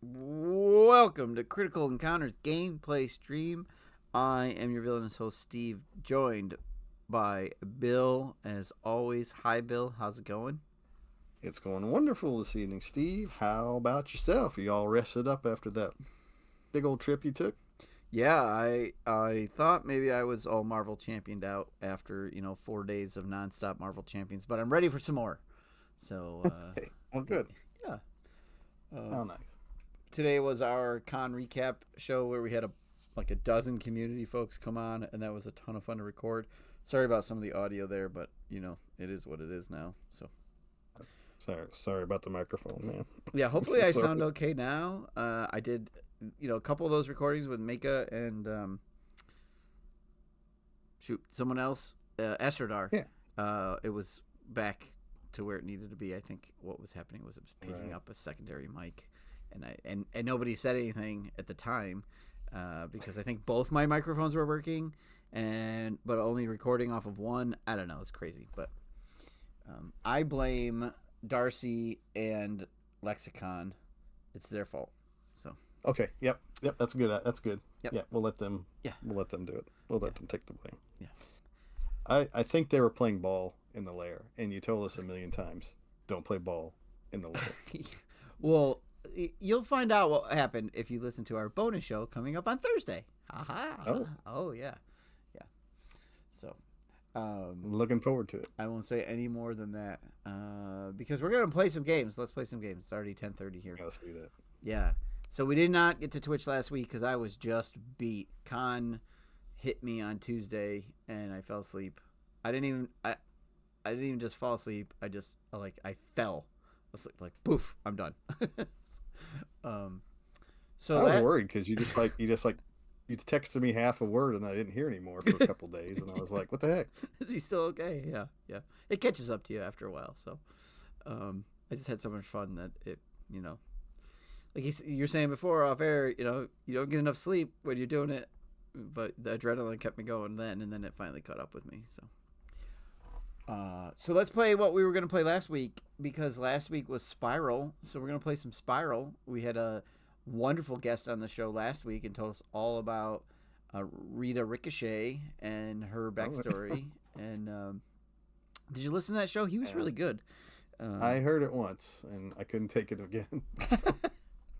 Welcome to Critical Encounters Gameplay Stream. I am your villainous host, Steve, joined by Bill, as always. Hi, Bill. How's it going? It's going wonderful this evening, Steve. How about yourself? Are you all rested up after that big old trip you took? Yeah, I thought maybe I was all Marvel championed out after 4 days of nonstop Marvel champions, but I'm ready for some more. So Hey, well, good. yeah, How nice. today was our con recap show where we had like a dozen community folks come on, and that was a ton of fun to record. Sorry about some of the audio there, but it is what it is now. So Sorry about the microphone, man. yeah, I'm hopefully so I sorry. sound okay now. I did, a couple of those recordings with Mika and someone else, Estradar. Yeah, It was back to where it needed to be. I think what was happening was it was picking right. up a secondary mic, and nobody said anything at the time because I think both my microphones were working, but only recording off of one. I don't know. It's crazy, but I blame Darcy and Lexicon. It's their fault. So Okay. Yep. That's good. That's good. yep, Yeah, we'll let them. yeah, We'll let them do it. We'll yeah, let them take the blame. yeah. I think they were playing ball in the lair, and you told us a million times, don't play ball in the lair. Well, you'll find out what happened if you listen to our bonus show coming up on Thursday. Aha! Oh, Oh yeah, yeah. So, I'm looking forward to it. I won't say any more than that because we're gonna play some games. Let's play some games. It's already 10:30 here. Yeah, let's do that. Yeah. So we did not get to Twitch last week because I was just beat. Con hit me on Tuesday and I fell asleep. I didn't even I didn't even just fall asleep. I fell. I was like poof, I'm done. um so I was that worried because you texted me half a word and I didn't hear anymore for a couple days, and I was like, what the heck? is he still okay? Yeah, yeah. It catches up to you after a while. So I just had so much fun that it, like you're saying before off air, you don't get enough sleep when you're doing it, but the adrenaline kept me going then, and then it finally caught up with me. So let's play what we were going to play last week because last week was Spiral. So we're going to play some Spiral. We had a wonderful guest on the show last week and told us all about Rita Ricochet and her Oh, backstory. And did you listen to that show? He was yeah. really good. I heard it once and I couldn't take it again.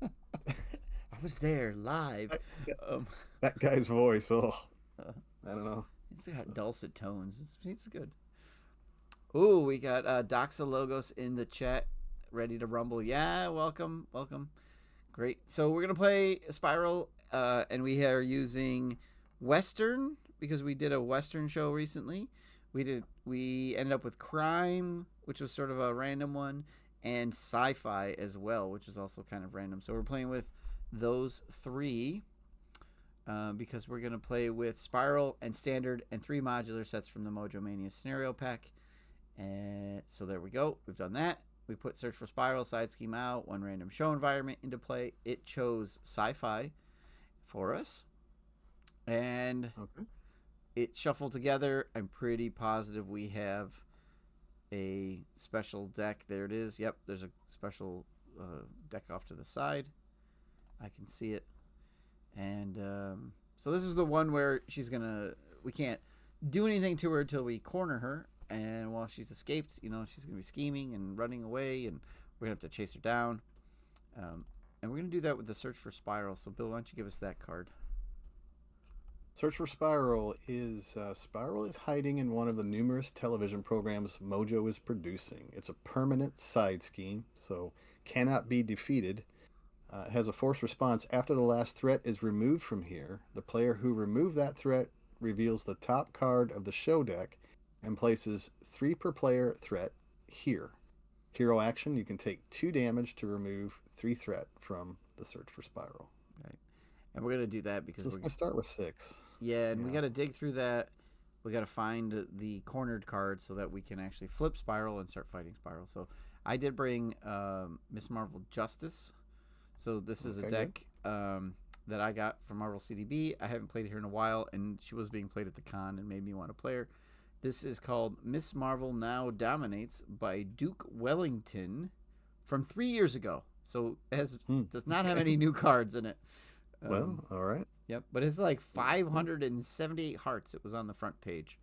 I was there live. So, Um, that guy's voice, oh, uh, I don't know. it's got So, dulcet tones. It's good. Ooh, we got Doxa Logos in the chat, ready to rumble. Yeah, welcome, welcome. Great. So we're gonna play Spiral, and we are using Western because we did a Western show recently. We ended up with Crime, which was sort of a random one, and Sci-fi as well, which is also kind of random. So we're playing with those three because we're gonna play with Spiral and Standard and 3 modular sets from the Mojo Mania Scenario Pack. And so there we go. We've done that. We put Search for Spiral side scheme out, one random show environment into play. It chose Sci-fi for us. And okay. it shuffled together. I'm pretty positive we have a special deck. There it is. Yep, there's a special deck off to the side. I can see it. And so this is the one where we can't do anything to her until we corner her. And while she's escaped, she's going to be scheming and running away, and we're going to have to chase her down. And we're going to do that with the Search for Spiral. So, Bill, why don't you give us that card? Search for Spiral is hiding in one of the numerous television programs Mojo is producing. It's a permanent side scheme, so cannot be defeated. It has a force response after the last threat is removed from here. The player who removed that threat reveals the top card of the show deck and places 3 per player threat here. Hero action, you can take 2 damage to remove 3 threat from the Search for Spiral. Right. And we're going to do that because So it's we're going to start with 6. yeah, and we Yeah. got to dig through that. We got to find the cornered card so that we can actually flip Spiral and start fighting Spiral. So I did bring Miss Marvel Justice. So this is a Okay, good. deck that I got from MarvelCDB. I haven't played it here in a while, and she was being played at the con and made me want to play her. This is called Miss Marvel Now Dominates by Duke Wellington from 3 years ago. so Hmm. does not have any new cards in it. Well, all right. Yep, but it's like 578 hearts. It was on the front page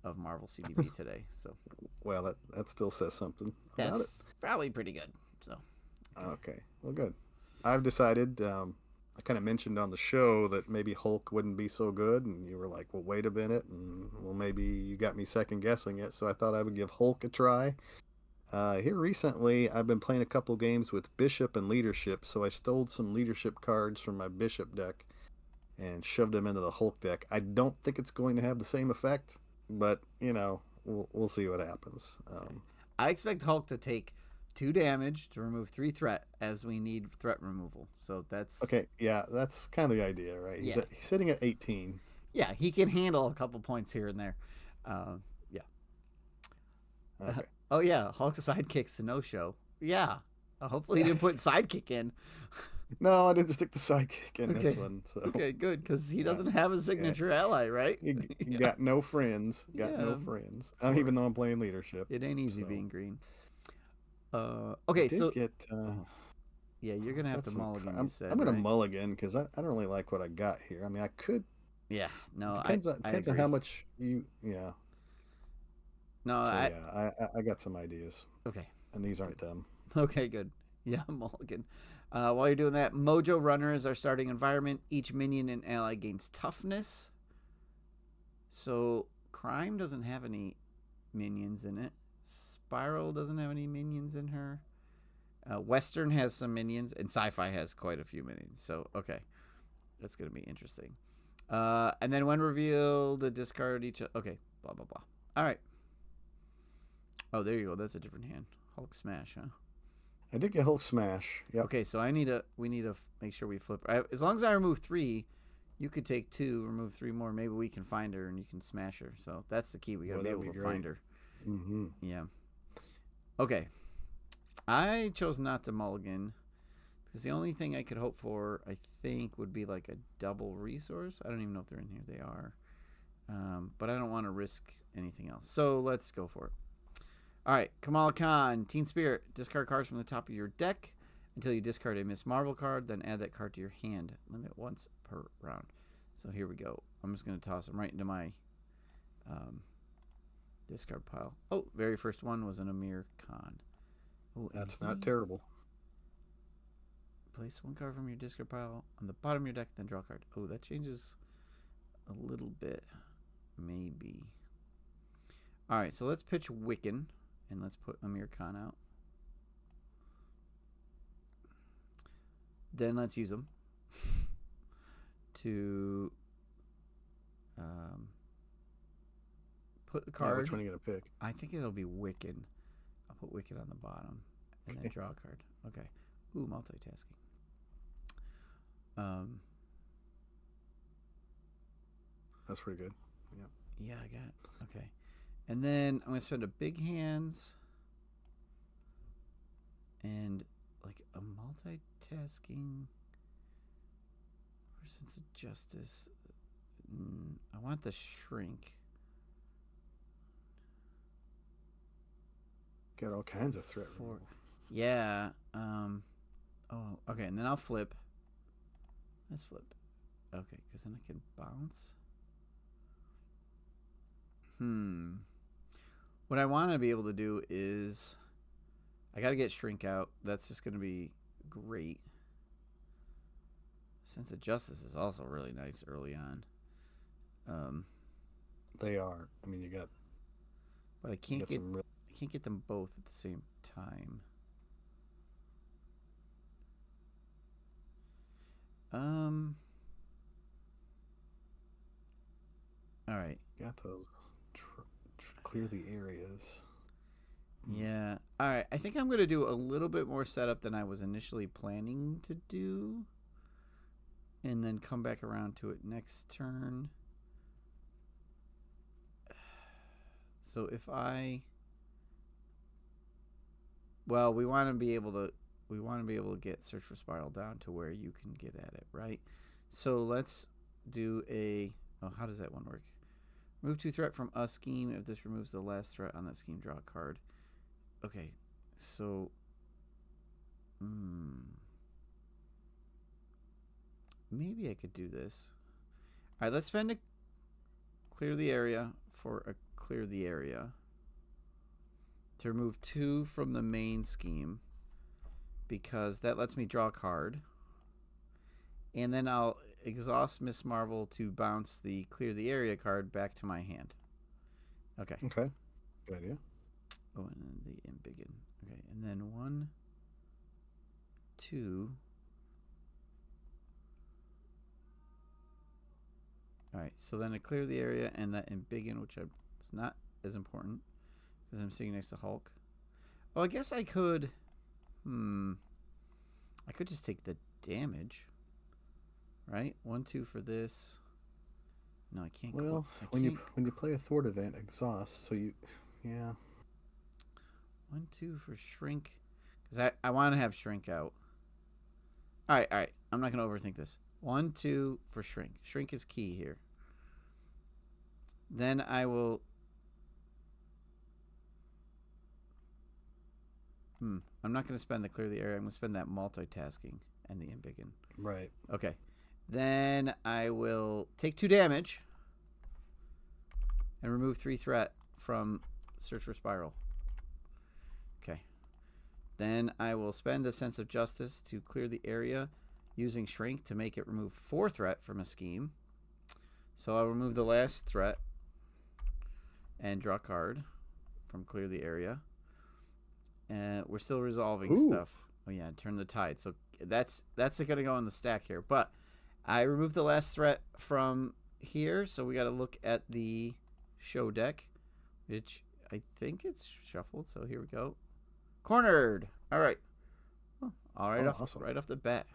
of MarvelCDB today. So Well, that still says something about it. that's probably pretty good. So Okay. Well, good. I've decided. I kind of mentioned on the show that maybe Hulk wouldn't be so good, and you were like, "Well, wait a minute," and well, maybe you got me second guessing it. So I thought I would give Hulk a try. Here recently, I've been playing a couple games with Bishop and Leadership, so I stole some Leadership cards from my Bishop deck and shoved them into the Hulk deck. I don't think it's going to have the same effect, but we'll see what happens. I expect Hulk to take 2 damage to remove 3 threat, as we need threat removal. So that's Okay, yeah, that's kind of the idea, right? He's Yeah. he's sitting at 18. yeah. He can handle a couple points here and there. Yeah. Okay. Oh yeah, Hulk's sidekicks to no show. Yeah. Hopefully he didn't put sidekick in. No, I didn't stick the sidekick in this Okay. one. So Okay, good, because he yeah, doesn't have a signature ally, right? you Yeah. got no friends. Got no Yeah. friends. Even though I'm playing Leadership. It ain't easy So being green. I Okay, did so get. yeah, you're gonna have Got to some. mulligan. You I'm said, I'm gonna right? mulligan because I don't really like what I got here. I mean, I could. Yeah. No, Depends on I depends on agree. how much you. Yeah. No, So I yeah, I got some ideas, okay. and these Good. aren't them. Okay, good. Yeah, mulligan. While you're doing that, Mojo Runner is our starting environment. Each minion and ally gains toughness. So Crime doesn't have any minions in it. Spiral doesn't have any minions in her. Western has some minions, and Sci-fi has quite a few minions. So okay, that's gonna be interesting. And then when revealed, discard each. Okay, blah blah blah. All right. Oh, there you go. That's a different hand. Hulk smash, huh? I did get Hulk smash. Yep. Okay, so we need to make sure we flip. As long as I remove 3, you could take 2, remove 3 more. Maybe we can find her and you can smash her. So that's the key. We got to Boy, be that'd able be to great. find her. Mm-hmm. Yeah. Okay. I chose not to mulligan because the only thing I could hope for, I think, would be like a double resource. I don't even know if they're in here. They are. But I don't want to risk anything else. So let's go for it. All right, Kamala Khan, Teen Spirit. Discard cards from the top of your deck until you discard a Miss Marvel card, then add that card to your hand. Limit once per round. So here we go. I'm just going to toss them right into my discard pile. Oh, very first one was an Amir Khan. Oh, That's not terrible. Place 1 card from your discard pile on the bottom of your deck, then draw a card. Oh, that changes a little bit. Maybe. All right, so let's pitch Wiccan. And let's put Amir Khan out. Then let's use them to put the card. Yeah, which one are you going to pick? I think it'll be Wiccan. I'll put Wiccan on the bottom and then draw a card. Okay. Ooh, multitasking. That's pretty good. Yeah. Yeah, I got it. Okay. And then I'm going to spend a big hands and like a multitasking for sense of justice. I want the shrink. Got all kinds of threat removal. Yeah. Oh, okay. And then I'll flip. Let's flip. Okay, because then I can bounce. What I want to be able to do is I got to get shrink out. That's just going to be great. Sense of justice is also really nice early on. They are. I mean, you got. But I can't get them both at the same time. All right. Got those. Clear the areas. Yeah. All right. I think I'm going to do a little bit more setup than I was initially planning to do. And then come back around to it next turn. So if we want to be able to get Search for Spiral down to where you can get at it, right? So let's do how does that one work? Remove 2 threat from a scheme. If this removes the last threat on that scheme, draw a card. Okay, so Maybe I could do this. All right, let's spend a clear the area for a clear the area to remove 2 from the main scheme because that lets me draw a card. And then I'll exhaust Miss Marvel to bounce the clear the area card back to my hand. Okay. Okay. Good idea. Oh, and then the embiggen. Okay, and then 1, 2. All right, so then I clear the area and that embiggen, which is not as important because I'm sitting next to Hulk. Oh, I guess I could. I could just take the damage. Right, 1, 2 for this. No, I can't. Well, when you play a thwart event, exhaust. So you, yeah. 1, 2 for shrink, because I want to have shrink out. All right. I'm not gonna overthink this. 1, 2 for shrink. Shrink is key here. Then I will. I'm not gonna spend the clear the area. I'm gonna spend that multitasking and the embiggen. Right. Okay. Then I will take 2 damage and remove 3 threat from Search for Spiral. Okay. Then I will spend a Sense of Justice to clear the area using Shrink to make it remove 4 threat from a scheme. So I'll remove the last threat and draw a card from clear the area. And we're still resolving stuff. Oh yeah, turn the tide. So that's going to go in the stack here. But I removed the last threat from here, so we got to look at the show deck, which I think it's shuffled. So here we go. Cornered. All right. Awesome. Right off the bat.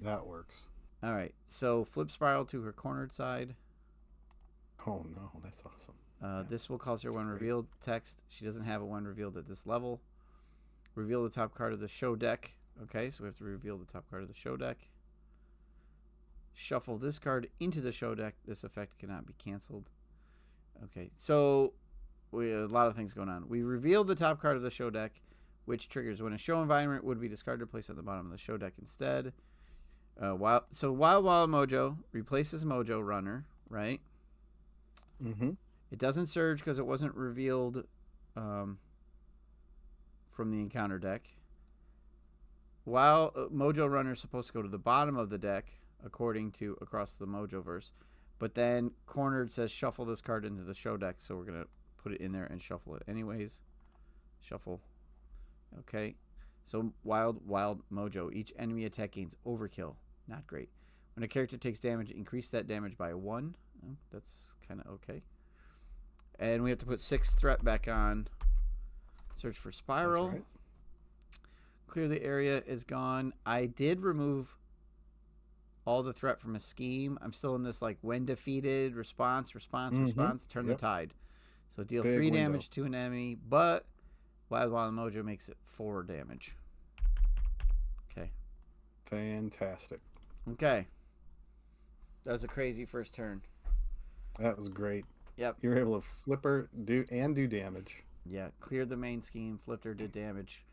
That works. All right. So flip Spiral to her cornered side. Oh no, that's awesome. This will cause her when revealed text. She doesn't have it when revealed at this level. Reveal the top card of the show deck. Okay, so we have to reveal the top card of the show deck. Shuffle this card into the show deck. This effect cannot be canceled. Okay, so we have a lot of things going on. We revealed the top card of the show deck, which triggers when a show environment would be discarded, placed at the bottom of the show deck instead. Wild Mojo replaces Mojo Runner, right? Mm-hmm. It doesn't surge because it wasn't revealed from the encounter deck. While Mojo Runner is supposed to go to the bottom of the deck, according to Across the Mojoverse. But then Cornered says shuffle this card into the show deck, so we're going to put it in there and shuffle it anyways. Shuffle. Okay. So Wild Mojo. Each enemy attack gains overkill. Not great. When a character takes damage, increase that damage by 1. Oh, that's kind of okay. And we have to put 6 threat back on. Search for Spiral. Right. Clear the area is gone. I did remove all the threat from a scheme. I'm still in this like when defeated, response, turn the tide. So deal Big 3 window. damage to an enemy, but Wild Mojo makes it 4 damage. Okay. Fantastic. Okay. That was a crazy first turn. That was great. Yep. You were able to flip her, do damage. Yeah. Cleared the main scheme, flipped her, did damage.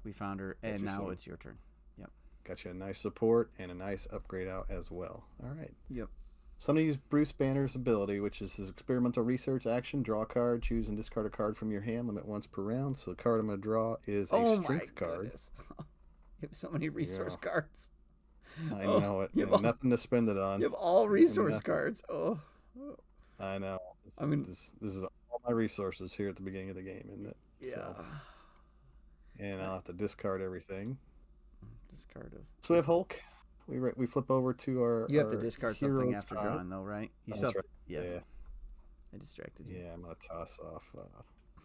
We found her, and now it's your turn. Yep. Got you a nice support and a nice upgrade out as well. All right. Yep. So I'm going to use Bruce Banner's ability, which is his experimental research action. Draw a card, choose and discard a card from your hand, limit once per round. So the card I'm going to draw is a strength card. Goodness. You have so many resource cards. I know it. And nothing to spend it on. You have all resource cards. Oh. I know. This is all my resources here at the beginning of the game, isn't it? Yeah. So, and I'll have to discard everything. So we have Hulk. We flip over to our. You have to discard something after side. drawing, though, right? Right. Yeah. I distracted you. Yeah, I'm gonna toss off.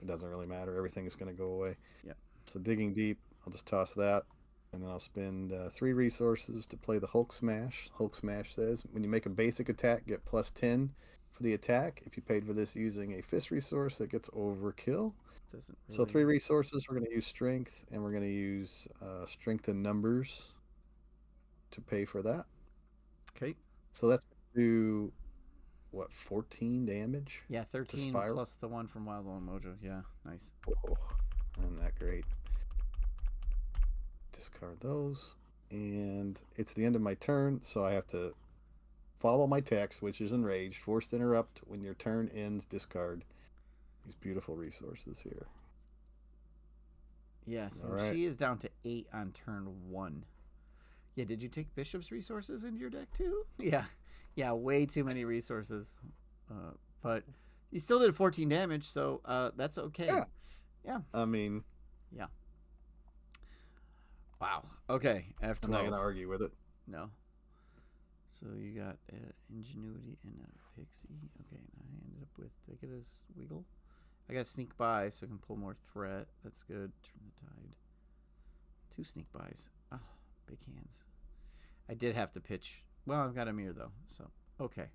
It doesn't really matter. Everything's gonna go away. Yeah. So digging deep, I'll just toss that, and then I'll spend 3 resources to play the Hulk Smash. Hulk Smash says when you make a basic attack, get +10 for the attack. If you paid for this using a fist resource, it gets overkill. So 3 resources. We're going to use strength, and we're going to use strength in numbers to pay for that. Okay. So that's do what, 14 damage? Yeah, 13 plus the 1 from Wild Mojo. Yeah, nice. Oh, isn't that great? discard those. And it's the end of my turn, so I have to follow my text, which is enraged. Forced to interrupt. When your turn ends, discard these beautiful resources here. Yeah, so All right. she is down to 8 on turn 1. Yeah, did you take Bishop's resources into your deck too? Yeah, way too many resources. But you still did 14 damage, so that's okay. Yeah. I mean, yeah. Wow. Okay, F12. I'm not going to argue with it. No. So you got Ingenuity and a Pixie. Okay, and I ended up with, did I get a Wiggle? I got Sneak By, so I can pull more threat. That's good. Turn the Tide. 2 Sneak Bys. Oh, big hands. I did have to pitch. Well, I've got a mirror, though, so okay.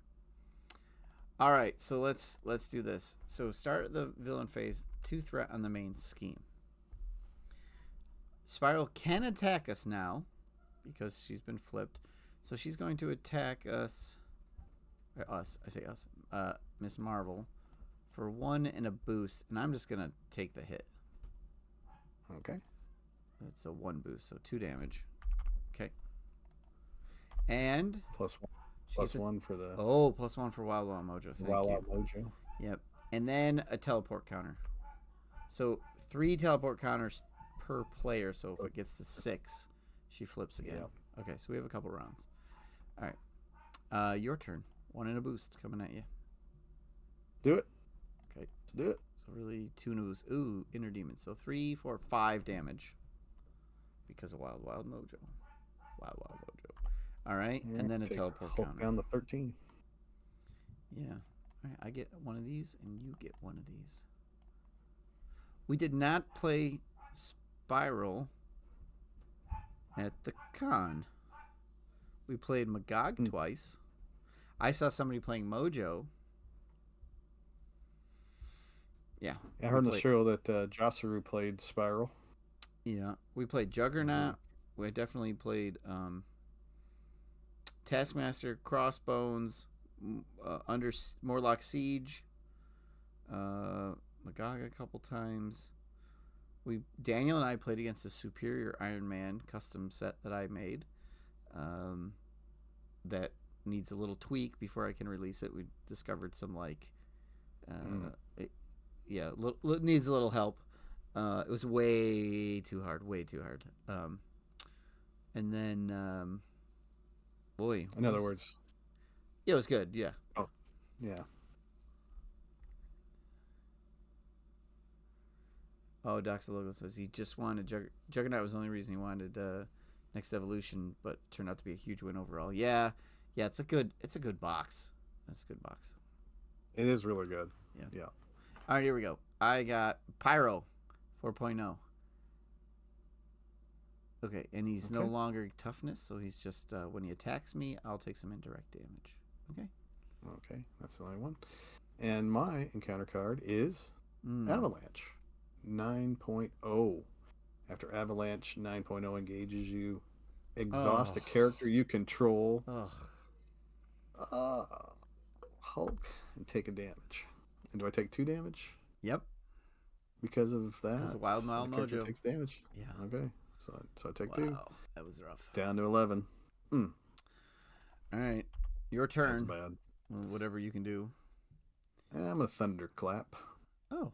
All right, so let's do this. So start the villain phase, 2 threat on the main scheme. Spiral can attack us now because she's been flipped. So she's going to attack us. I say us. Miss Marvel for 1 and a boost, and I'm just going to take the hit. Okay. It's a 1 boost, so 2 damage. Okay. And plus 1 for the +1 for Wild Wild Mojo. Thank Wild you. Wild Mojo. Yep. And then a teleport counter. So 3 teleport counters per player. So if it gets to 6, she flips again. Yep. Okay, so we have a couple rounds. All right. Your turn. 1 and a boost coming at you. Do it. Okay. Let's do it. So really 2 and a boost. Ooh, Inner Demon. So 3, 4, 5 damage because of Wild Wild Mojo. Wild Wild Mojo. All right, and then a teleport counter. Down to 13. Yeah. All right, I get one of these, and you get one of these. We did not play Spiral at the con. We played Magog twice. I saw somebody playing Mojo. Yeah. I heard on the show that Josuru played Spiral. Yeah. We played Juggernaut. We definitely played Taskmaster, Crossbones, under Morlock Siege, Magog a couple times. Daniel and I played against a superior Iron Man custom set that I made. That needs a little tweak before I can release it. We discovered some it needs a little help. It was way too hard. And then, boy. In other words, yeah, it was good. Yeah. Oh, yeah. Oh, Doxalogo says he just wanted Juggernaut was the only reason he wanted Next Evolution, but turned out to be a huge win overall. Yeah, it's a good box. That's a good box. It is really good. Yeah. All right, here we go. I got Pyro 4.0. Okay, and he's no longer toughness, so he's just when he attacks me, I'll take some indirect damage. Okay, that's the only one. And my encounter card is Avalanche 9.0. After Avalanche 9.0 engages you, exhaust a character you control. Hulk and take a damage. And do I take 2 damage? Yep. Because of that? Because of Wild Wild Mojo. Takes damage. Yeah. Okay. So I take 2. That was rough. Down to 11. All right. Your turn. That's bad. Whatever you can do. I'm going to Thunderclap. Oh,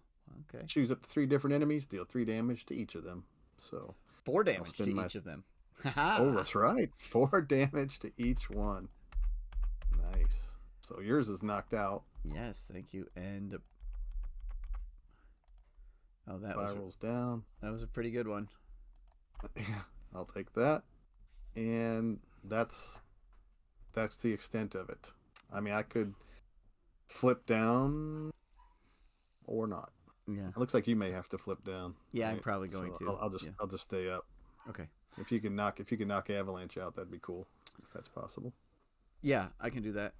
okay. Choose up to 3 different enemies. Deal 3 damage to each of them. So 4 damage to each of them. Oh, that's right. 4 damage to each one. Nice. So yours is knocked out. Yes, thank you. And that spirals down. That was a pretty good one. I'll take that. And that's the extent of it. I mean, I could flip down or not. Yeah. It looks like you may have to flip down. Yeah, right? I'm probably going to. I'll just stay up. Okay. If you can knock Avalanche out, that'd be cool. If that's possible. Yeah, I can do that.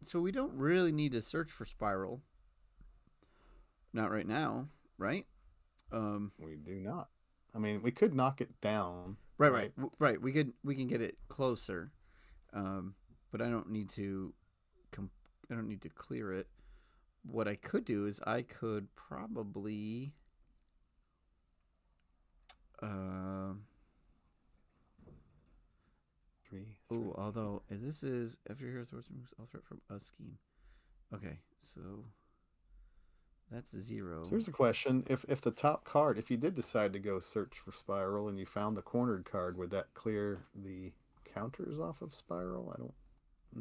So we don't really need to search for Spiral. Not right now, right? We do not. I mean, we could knock it down. Right. We can get it closer, but I don't need to. I don't need to clear it. What I could do is I could probably. Three. Oh, although this is after your source removes all threat from a scheme. Okay, so that's 0. So here's a question: if the top card, if you did decide to go search for Spiral and you found the cornered card, would that clear the counters off of Spiral? I don't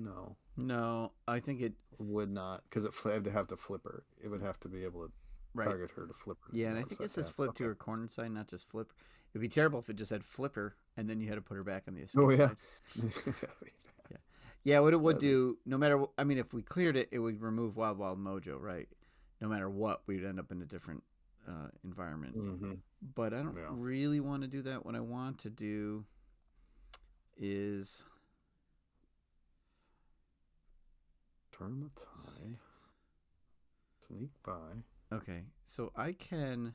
know. No, I think it Would not, because it would have to flip her. It would have to be able to target her to flip her. Yeah, and I think it says flip to her cornered side, not just flip. It'd be terrible if it just said flipper and then you had to put her back on the escape side. Yeah, what it would do, no matter what, I mean, if we cleared it, it would remove Wild Wild Mojo, right? No matter what, we'd end up in a different environment. Mm-hmm. But I don't really want to do that. What I want to do is turn the tide, sneak by. Okay, so I can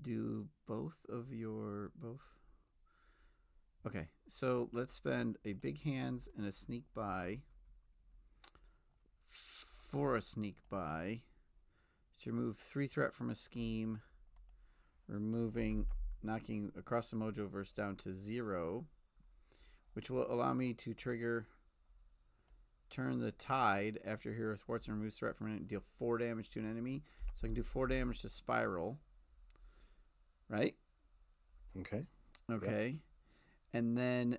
do both. Okay, so let's spend a big hands and a sneak by for a sneak by to remove 3 threat from a scheme, knocking across the Mojo verse down to 0, which will allow me to trigger turn the tide after Hero thwarts and removes threat from it and deal 4 damage to an enemy. So I can do 4 damage to Spiral. Right? Okay. Yep. And then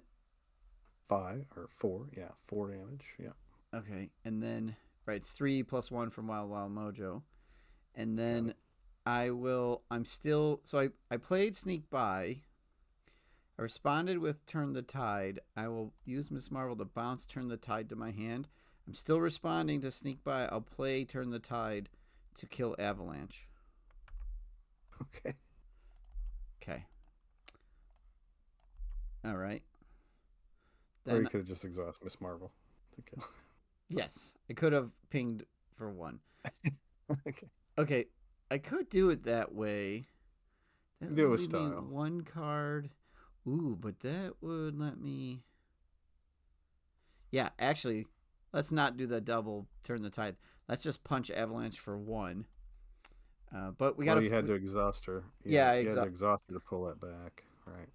5 or 4. Yeah, 4 damage. Yeah. Okay. And then it's 3 plus 1 from Wild Wild Mojo. And then I played Sneak By. I responded with Turn the Tide. I will use Miss Marvel to bounce Turn the Tide to my hand. I'm still responding to Sneak By. I'll play Turn the Tide to kill Avalanche. Okay. All right. Then, or you could have just exhausted Miss Marvel to kill. Yes. I could have pinged for 1. Okay. Okay. I could do it that way. That do a style. 1 card. Ooh, but that would let me... Yeah, actually, let's not do the double Turn the Tide. Let's just punch Avalanche for 1. But we got you had to exhaust her. You had to exhaust her to pull that back. Right.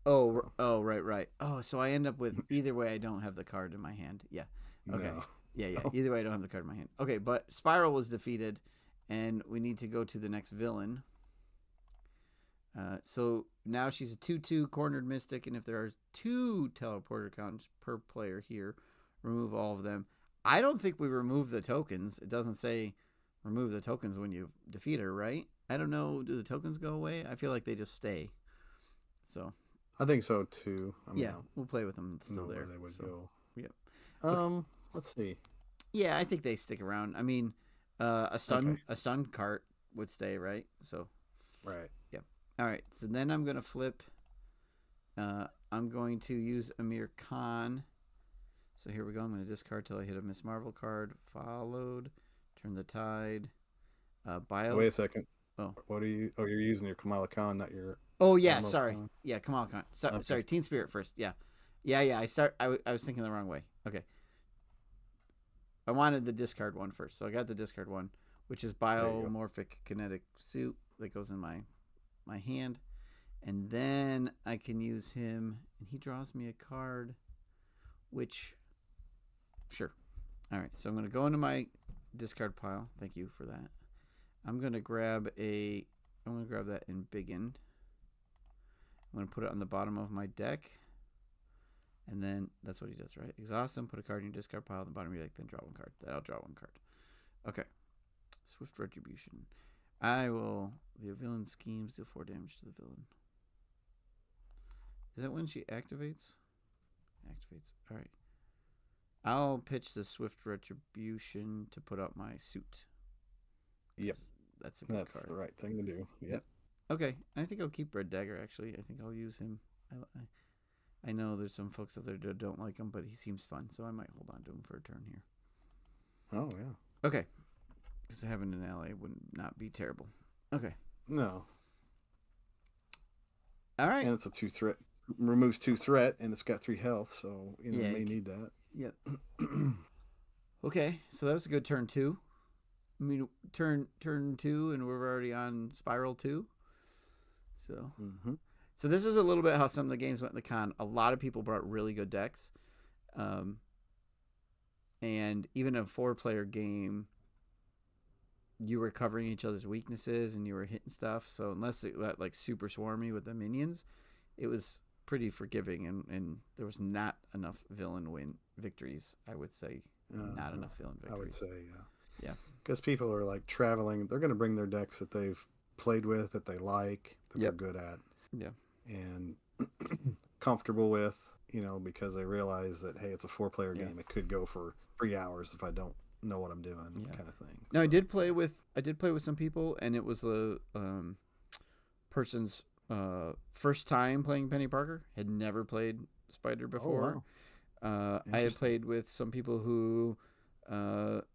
Right. Oh, so I end up with... Either way, I don't have the card in my hand. Yeah. Okay. No. Yeah. Either way, I don't have the card in my hand. Okay, but Spiral was defeated, and we need to go to the next villain. So now she's a 2/2 cornered mystic, and if there are 2 teleporter counts per player here, remove all of them. I don't think we remove the tokens. It doesn't say remove the tokens when you defeat her, right? I don't know. Do the tokens go away? I feel like they just stay. So I think so too. We'll play with them. It's still there. They would go. Yep. Let's see. Yeah, I think they stick around. I mean, a stun cart would stay, right? So. Right. Yep. All right. So then I'm gonna flip. I'm going to use Amir Khan. So here we go. I'm going to discard till I hit a Miss Marvel card. Followed. Turn the Tide. Bio. Wait a second. Oh. What are you? Oh, you're using your Kamala Khan, not your. Oh yeah, sorry. Khan. Yeah, Kamala Khan. Sorry, Teen Spirit first. Yeah. I was thinking the wrong way. Okay. I wanted the discard one first, so I got the discard one, which is Biomorphic Kinetic Suit that goes in my hand, and then I can use him, and he draws me a card, which, sure. All right, so I'm going to go into my discard pile. Thank you for that. I'm going to grab that in Big End. I'm going to put it on the bottom of my deck. And then that's what he does, right? Exhaust him, put a card in your discard pile on the bottom of your deck, then draw 1 card. Then I'll draw 1 card. Okay. Swift Retribution. The villain schemes, deal 4 damage to the villain. Is that when she activates? All right. I'll pitch the Swift Retribution to put up my suit. Yep. That's card. The right thing to do. Yep. Okay. I think I'll keep Red Dagger, actually. I think I'll use him. I know there's some folks out there that don't like him, but he seems fun, so I might hold on to him for a turn here. Oh, yeah. Okay. Because having an ally would not be terrible. Okay. No. All right. And it's a 2 threat. Removes 2 threat, and it's got 3 health, so you may need that. Yep. Okay, so that was a good turn 2. I mean, turn 2, and we're already on Spiral 2. So, Mm-hmm. so this is a little bit how some of the games went in the con. A lot of people brought really good decks, um, and even a 4-player game, you were covering each other's weaknesses and you were hitting stuff. So unless it got like super swarmy with the minions, it was pretty forgiving, and there was not enough villain victories. I would say not enough villain victories. I would say, yeah. Yeah. Because people are like traveling, they're going to bring their decks that they've played with, that they like, that they're good at. Yeah. And comfortable with, because they realize that, hey, it's a 4-player game. It could go for 3 hours if I don't know what I'm doing, kind of thing. No, so, I did play with some people, and it was the person's first time playing Penny Parker. Had never played Spider before. Oh, wow. I had played with some people who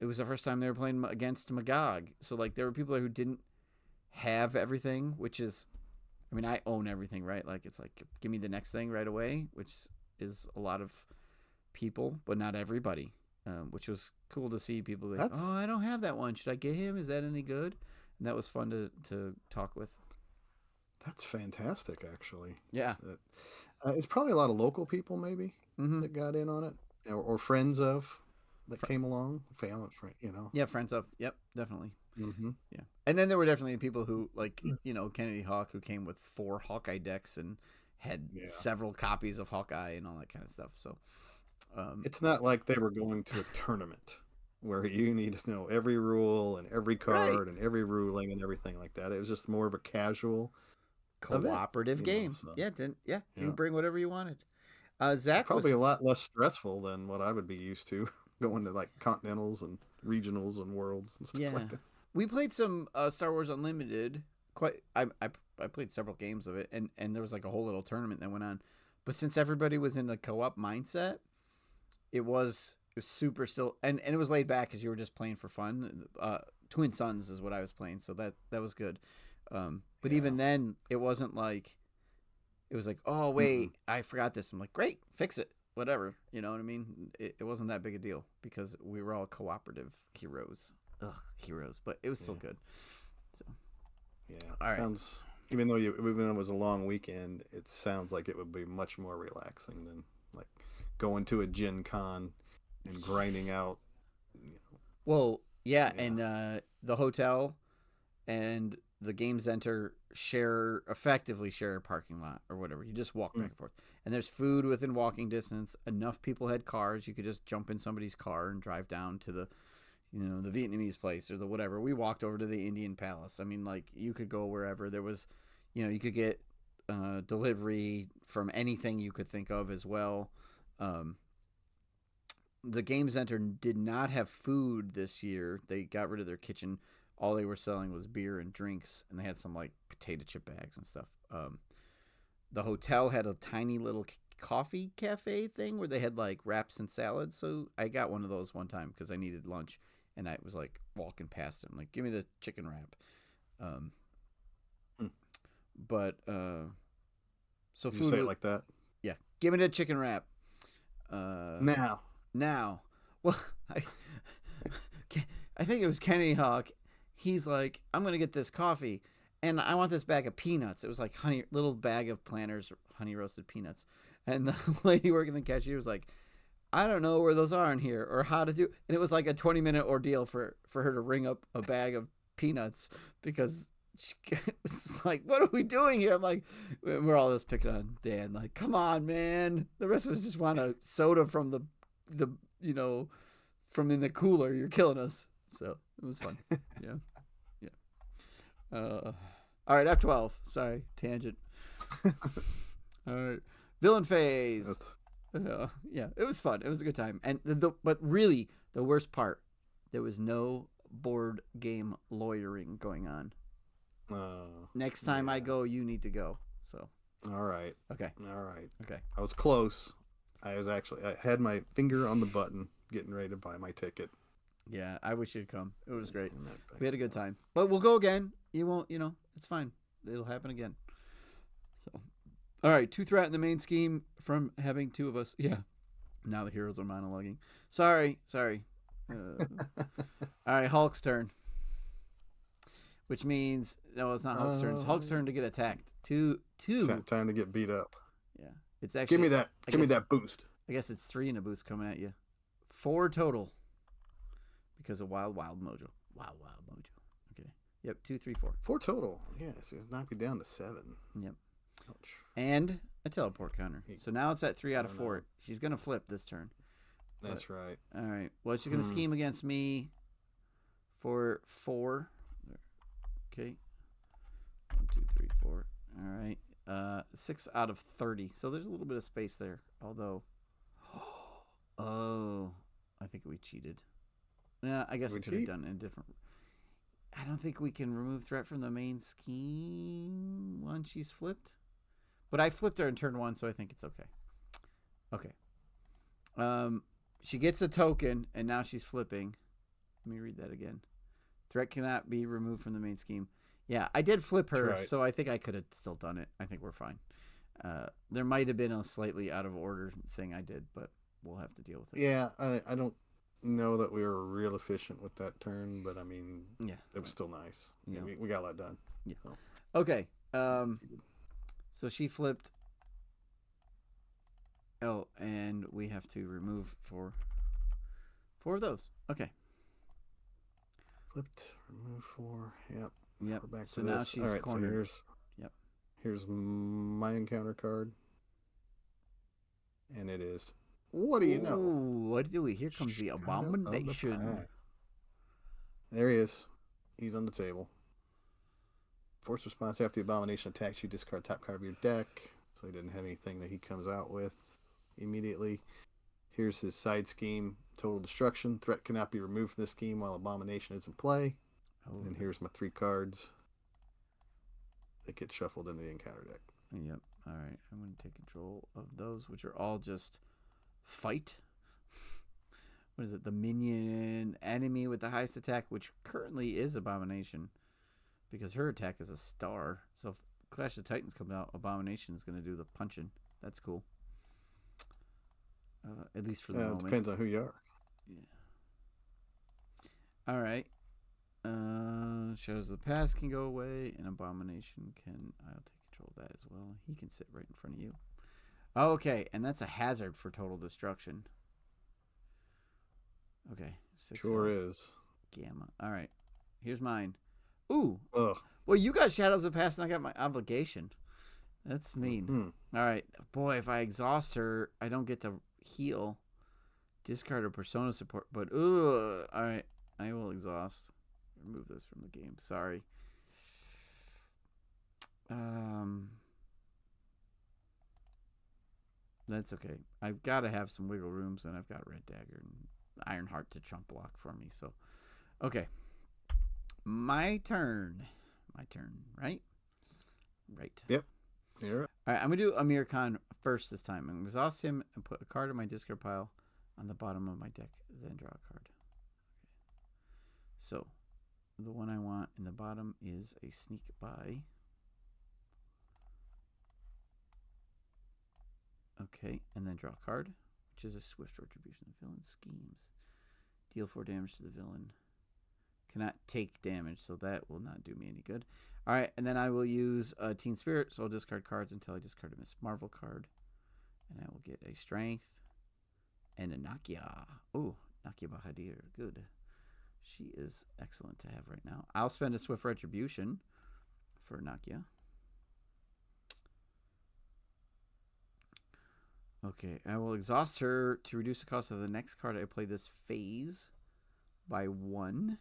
it was the first time they were playing against Magog. So like there were people there who didn't have everything, which is, I mean, I own everything, right? Like it's like, give me the next thing right away, which is a lot of people, but not everybody. Which was cool to see people like, oh, I don't have that one. Should I get him? Is that any good? And that was fun to talk with. That's fantastic, actually. Yeah. It's probably a lot of local people maybe that got in on it, or friends of that came along, family, Yeah, friends of. Yep, definitely. Mm-hmm. Yeah. And then there were definitely people who, like, Kennedy Hawk, who came with 4 Hawkeye decks and had several copies of Hawkeye and all that kind of stuff. So it's not like they were going to a tournament where you need to know every rule and every card and every ruling and everything like that. It was just more of a casual cooperative game. So. Yeah, you can bring whatever you wanted. Zach probably a lot less stressful than what I would be used to going to like continentals and regionals and worlds and stuff like that. We played some Star Wars Unlimited. I played several games of it, and there was like a whole little tournament that went on. But since everybody was in the co-op mindset, it was super still, and it was laid back because you were just playing for fun. Twin Suns is what I was playing, so that was good. But even then, it wasn't like, it was like, oh wait, I forgot this. I'm like, great, fix it, whatever. You know what I mean? It wasn't that big a deal because we were all cooperative heroes. Heroes, but it was still good. So sounds. Even though it was a long weekend, it sounds like it would be much more relaxing than like going to a Gen Con and grinding out. Well, and the hotel and the game center effectively share a parking lot or whatever. You just walk back and forth, and there's food within walking distance. Enough people had cars; you could just jump in somebody's car and drive down to the the Vietnamese place or the whatever. We walked over to the Indian Palace. I mean, like, you could go wherever. There was, you could get delivery from anything you could think of as well. The Game Center did not have food this year. They got rid of their kitchen. All they were selling was beer and drinks, and they had some, like, potato chip bags and stuff. The hotel had a tiny little coffee cafe thing where they had, like, wraps and salads. So I got one of those one time because I needed lunch. And I was like walking past him, like, give me the chicken wrap. But so you food say it like that? Yeah, give me the chicken wrap. Now. Well, I think it was Kenny Hawk. He's like, I'm gonna get this coffee, and I want this bag of peanuts. It was like little bag of Planters honey roasted peanuts, and the lady working the cashier was like, I don't know where those are in here or how to do. And it was like a 20-minute ordeal for her to ring up a bag of peanuts because she was like, what are we doing here? I'm like, we're all just picking on Dan. Like, come on, man. The rest of us just want a soda from the from in the cooler. You're killing us. So it was fun. Yeah. All right, F12. Sorry, tangent. All right, villain phase. Yeah, it was fun. It was a good time. And but really, the worst part, there was no board game loitering going on. Next time I go, you need to go. So. All right. Okay. All right. Okay. I was close. I had my finger on the button, getting ready to buy my ticket. Yeah, I wish you'd come. It was great. We had a good time. But we'll go again. You won't, it's fine. It'll happen again. So. All right, 2 threat in the main scheme from having 2 of us. Yeah. Now the heroes are monologuing. Sorry. All right, Hulk's turn. which means no, it's not Hulk's turn. It's Hulk's turn to get attacked. Two. Time to get beat up. Yeah, it's actually. Give me that. Give me that boost. I guess it's 3 in a boost coming at you. 4 total. Because of Wild Mojo. Wild Mojo. Okay. Yep. 2, 3, 4. 4 total. Yeah, so it's knocked me down to 7. Yep. Ouch. And a teleport counter. So now it's at 3 out of 4. She's gonna flip this turn. That's right. All right. Well, she's gonna scheme against me for 4. Okay. 1, 2, 3, 4. All right. 6 out of 30. So there's a little bit of space there. Although, I think we cheated. Yeah, I guess we could have done it in different. I don't think we can remove threat from the main scheme once she's flipped. But I flipped her in turn 1, so I think it's okay. Okay. She gets a token, and now she's flipping. Let me read that again. Threat cannot be removed from the main scheme. Yeah, I did flip her, so I think I could have still done it. I think we're fine. There might have been a slightly out of order thing I did, but we'll have to deal with it. Yeah, I don't know that we were real efficient with that turn, but I mean, it was still nice. Yeah, we got a lot done. Yeah. So. Okay. So she flipped. Oh, and we have to remove 4 of those. Okay. Flipped, remove 4. Yep. Yep. Back so to now this. she's all right, cornered. So here's my encounter card. And it is, what do you know? What do we? Here comes the abomination. There he is. He's on the table. Force response after the abomination attacks you, discard top card of your deck. So he didn't have anything that he comes out with immediately. Here's his side scheme. Total destruction. Threat cannot be removed from this scheme while abomination is in play. And here's my 3 cards that get shuffled into the encounter deck. Yep. All right. I'm going to take control of those, which are all just fight. What is it? The minion enemy with the highest attack, which currently is Abomination, because her attack is a star. So if Clash of Titans comes out, Abomination is going to do the punching. That's cool. At least for the moment. Depends on who you are. Yeah. All right. Shadows of the Past can go away, and Abomination can. I'll take control of that as well. He can sit right in front of you. Okay, and that's a hazard for total destruction. Okay. 6 sure is. Gamma. All right. Here's mine. Ooh. Ugh. Well, you got Shadows of the Past, and I got my Obligation. That's mean. All right. Boy, if I exhaust her, I don't get to heal. Discard a Persona support, but all right. I will exhaust. Remove this from the game. Sorry. That's okay. I've got to have some wiggle rooms, and I've got Red Dagger and Ironheart to trump block for me. So, okay. My turn. Right? Right. Yep. You're right. All right. I'm going to do Amir Khan first this time. I'm going to exhaust him and put a card in my discard pile on the bottom of my deck, then draw a card. Okay. So, the one I want in the bottom is a Sneak By. Okay, and then draw a card, which is a Swift Retribution. The villain schemes. Deal 4 damage to the villain. Cannot take damage, so that will not do me any good. All right, and then I will use Teen Spirit, so I'll discard cards until I discard a Miss Marvel card. And I will get a Strength and a Nakia. Oh, Nakia Bahadir. Good. She is excellent to have right now. I'll spend a Swift Retribution for Nakia. Okay, I will exhaust her to reduce the cost of the next card I play this phase by 1.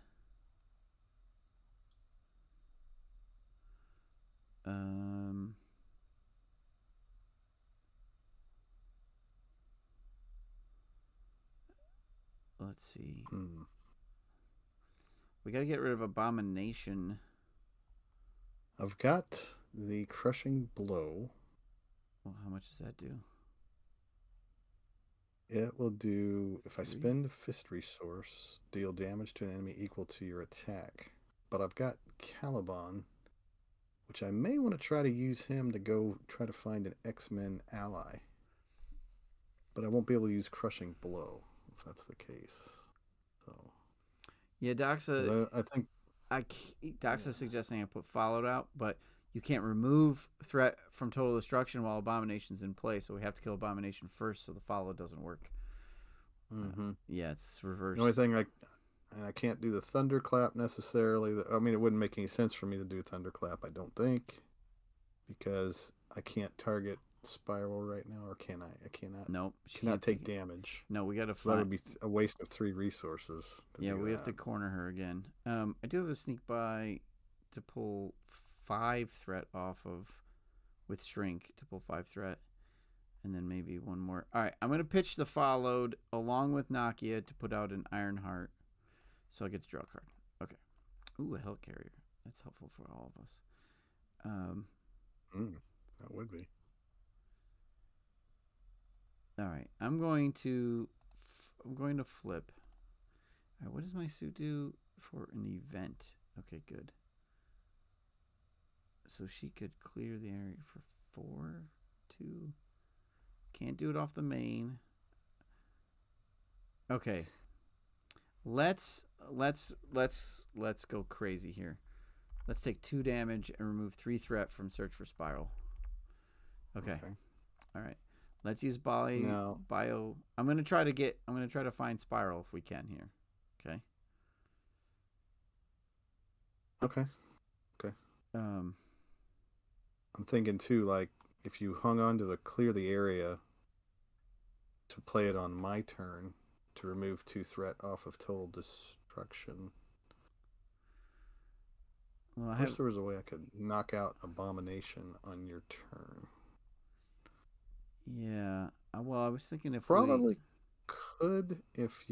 Let's see. We got to get rid of Abomination. I've got the Crushing Blow. Well, how much does that do? It will do, if I spend a Fist Resource, deal damage to an enemy equal to your attack. But I've got Caliban, which I may want to try to use him to go try to find an X-Men ally. But I won't be able to use Crushing Blow, if that's the case. So, yeah, Doxa. I think Dox is suggesting I put followed out, but you can't remove threat from total destruction while Abomination's in play, so we have to kill Abomination first, so the follow doesn't work. Mm-hmm. Yeah, it's reverse. The only thing I can't do the thunderclap necessarily. I mean, it wouldn't make any sense for me to do thunderclap. I don't think, because I can't target Spiral right now, or can I? I cannot. Nope. Cannot take damage. No, we got to So that would be a waste of 3 resources. Yeah, we have to corner her again. I do have a sneak by to pull 5 threat off of with shrink to pull 5 threat, and then maybe one more. All right, I'm gonna pitch the followed along with Nakia to put out an Iron Heart, so I get to draw a card. Okay. Ooh, a Helicarrier. That's helpful for all of us. That would be. All right, I'm going to flip. All right, what does my suit do for an event? Okay, good. So she could clear the area for 4, 2. Can't do it off the main. Okay. Let's go crazy here. Let's take 2 damage and remove 3 threat from Search for Spiral. Okay. All right. Let's use bio. I'm gonna try to find Spiral if we can here. Okay. Okay. I'm thinking too, like if you hung on to the clear the area to play it on my turn to remove 2 threat off of total destruction. Well, there was a way I could knock out Abomination on your turn. Yeah. Well, I was thinking if probably could if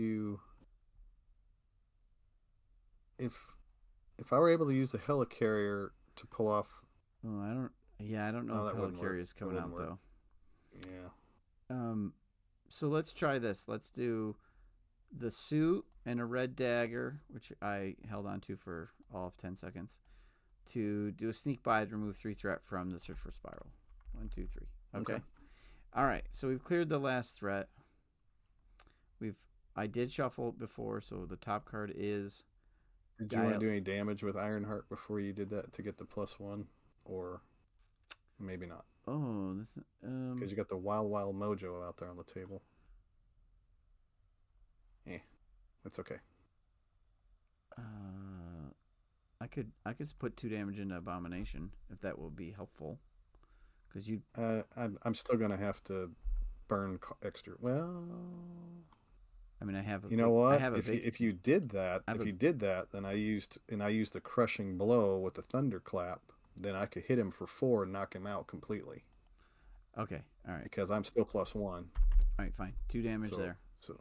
I were able to use the Helicarrier to pull off. Oh, I don't know if Helicarrier is coming out though. Yeah. So let's try this. Let's do the suit and a red dagger, which I held on to for all of 10 seconds, to do a sneak by to remove 3 threat from the Search for Spiral. 1, 2, 3. Okay. All right. So we've cleared the last threat. I did shuffle it before, so the top card is. Did you want to do any damage with Ironheart before you did that to get the +1, or maybe not? Oh, this because you got the wild mojo out there on the table. That's okay. I could put 2 damage into Abomination if that would be helpful. Because you. I'm still gonna have to burn extra. Well. I mean, I have. If you did that, then I used the crushing blow with the thunderclap. Then I could hit him for 4 and knock him out completely. Okay, all right. Because I'm still +1. All right, fine. 2 damage there. So.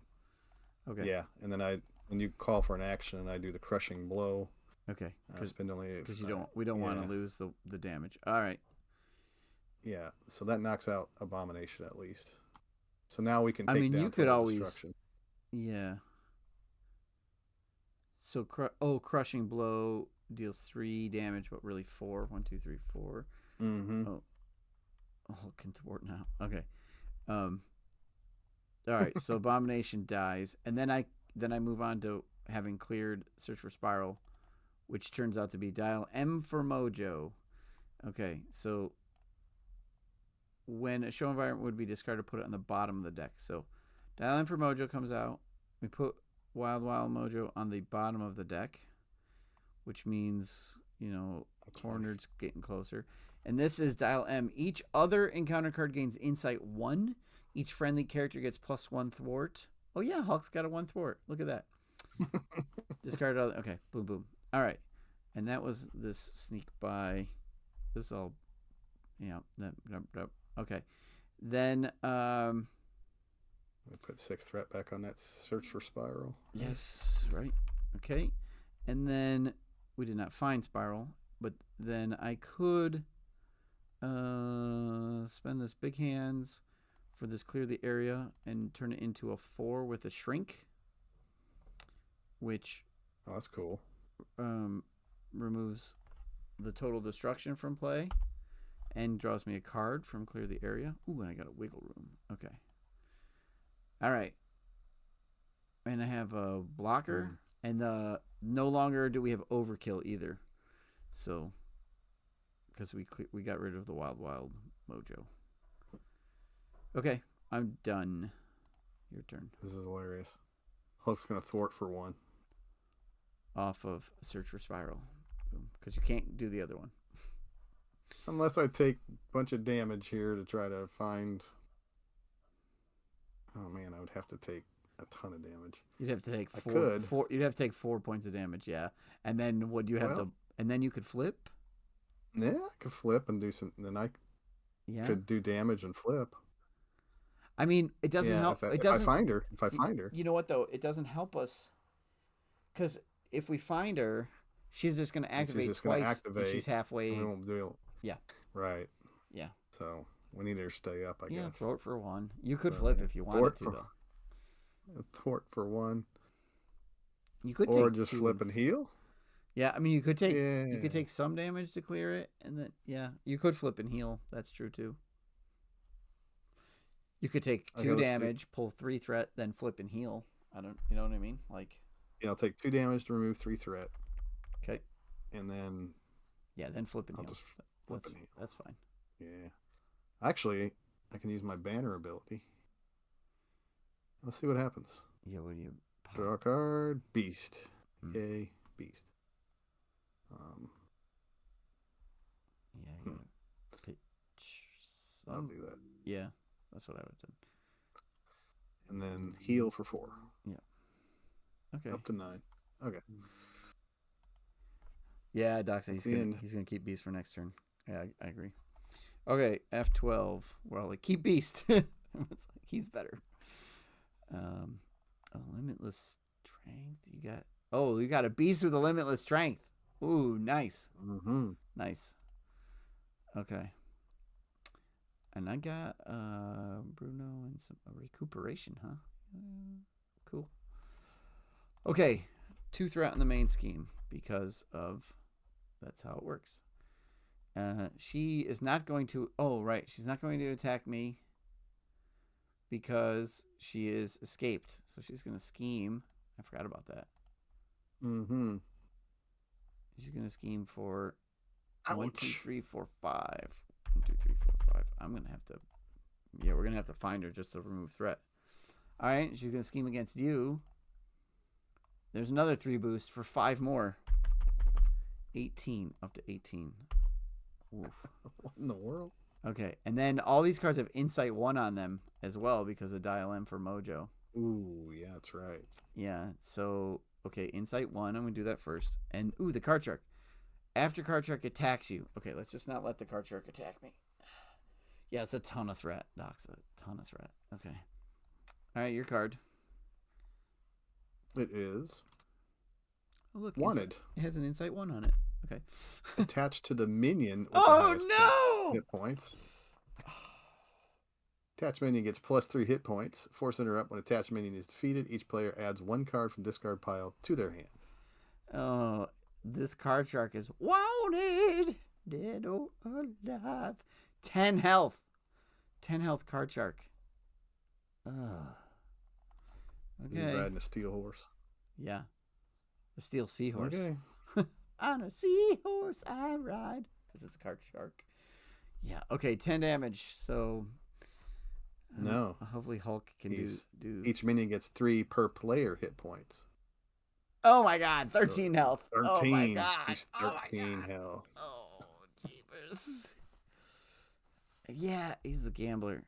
Okay. Yeah, and then when you call for an action, and I do the crushing blow. Okay. Because we don't want to lose the damage. All right. Yeah, so that knocks out Abomination at least. So now we can take down you could always. Destruction. Yeah. So crushing blow deals 3 damage, but really 4. 1, 2, 3, 4. Mm-hmm. Oh, can thwart now. Okay. All right. So Abomination dies, and then I move on to having cleared Search for Spiral, which turns out to be dial M for Mojo. Okay. So when a show environment would be discarded, put it on the bottom of the deck. So dial M for Mojo comes out. We put Wild Mojo on the bottom of the deck, which means, cornered's getting closer. And this is dial M. Each other encounter card gains insight 1. Each friendly character gets +1 thwart. Oh, yeah, Hulk's got a 1 thwart. Look at that. Discard other. Okay, boom, boom. All right. And that was this sneak by. This was all, okay. Then, we put 6 threat back on that Search for Spiral. Yes, right. Okay. And then we did not find Spiral, but then I could spend this big hands for this clear the area and turn it into a 4 with a shrink, which that's cool. Removes the total destruction from play and draws me a card from clear the area. Ooh, and I got a wiggle room. Okay. All right. And I have a blocker, and the no longer do we have overkill either. So, because we got rid of the wild mojo. Okay, I'm done. Your turn. This is hilarious. Hulk's gonna thwart for 1. Off of search for spiral, because you can't do the other one. Unless I take a bunch of damage here to try to find. Oh man, I would have to take a ton of damage. You'd have to take four. You'd have to take 4 points of damage, yeah. And then would you have to? And then you could flip. Yeah, I could flip and do some. Then I could do damage and flip. I mean, it doesn't help. If I find her. You know what though? It doesn't help us, because if we find her, she's just going to activate twice. And she's halfway. Yeah. Right. Yeah. So we need her to stay up, I guess. Yeah, throw it for 1. You could flip if you wanted to, though. Thwart for 1. You could or just flip and heal. Yeah, I mean, you could take some damage to clear it, and then you could flip and heal. That's true too. You could take 2 damage, pull 3 threat, then flip and heal. You know what I mean? Like, yeah, I'll take 2 damage to remove 3 threat. Okay. And then. Yeah, then flip and heal. Just flip and heal. That's fine. Yeah. Actually, I can use my banner ability. Let's see what happens. Yeah, what do you? Draw a card. Beast. Yay, beast. Yeah. I'll do that. Yeah, that's what I would do. And then heal for 4. Yeah. Okay. Up to 9. Okay. Yeah, Doc said he's gonna keep beast for next turn. Yeah, I agree. Okay, F12. Well, like keep beast. It's like he's better. Limitless strength. You got a beast with a limitless strength. Ooh, nice. Mm-hmm. Nice. Okay. And I got Bruno and some recuperation, huh? Cool. Okay, 2 threat in the main scheme because of that's how it works. She is not going to. Oh, right. She's not going to attack me because she is escaped. So she's going to scheme. I forgot about that. Mm-hmm. She's going to scheme for Ouch. 1, 2, 3, 4, 5. 1, 2, 3, 4, 5. I'm going to have to. Yeah, we're going to have to find her just to remove threat. All right. She's going to scheme against you. There's another 3 boost for 5 more. 18. Up to 18. Oof. What in the world? Okay. And then all these cards have Insight 1 on them as well because of Dial M for Mojo. Ooh, yeah, that's right. Yeah. So, okay. Insight 1. I'm going to do that first. And, the card shark. After card shark attacks you. Okay. Let's just not let the card shark attack me. Yeah, it's a ton of threat. Doc's a ton of threat. Okay. All right. Your card. It is. Oh, look. Wanted. It has an Insight 1 on it. Okay. Attached to the minion with oh, the no! hit points. Attached minion gets +3 hit points. Force interrupt when attached minion is defeated. Each player adds 1 card from discard pile to their hand. Oh, this card shark is wanted. Dead or alive. 10 health. 10 health card shark. Okay. He's riding a steel horse. Yeah. A steel seahorse. Okay. On a seahorse I ride. Because it's a card shark. Yeah. Okay, 10 damage. So no. Hopefully Hulk can do. Each minion gets 3 per player hit points. Oh my god, 13 health. 13. Oh my god. He's 13 health. Oh, jeepers. Yeah, he's a gambler.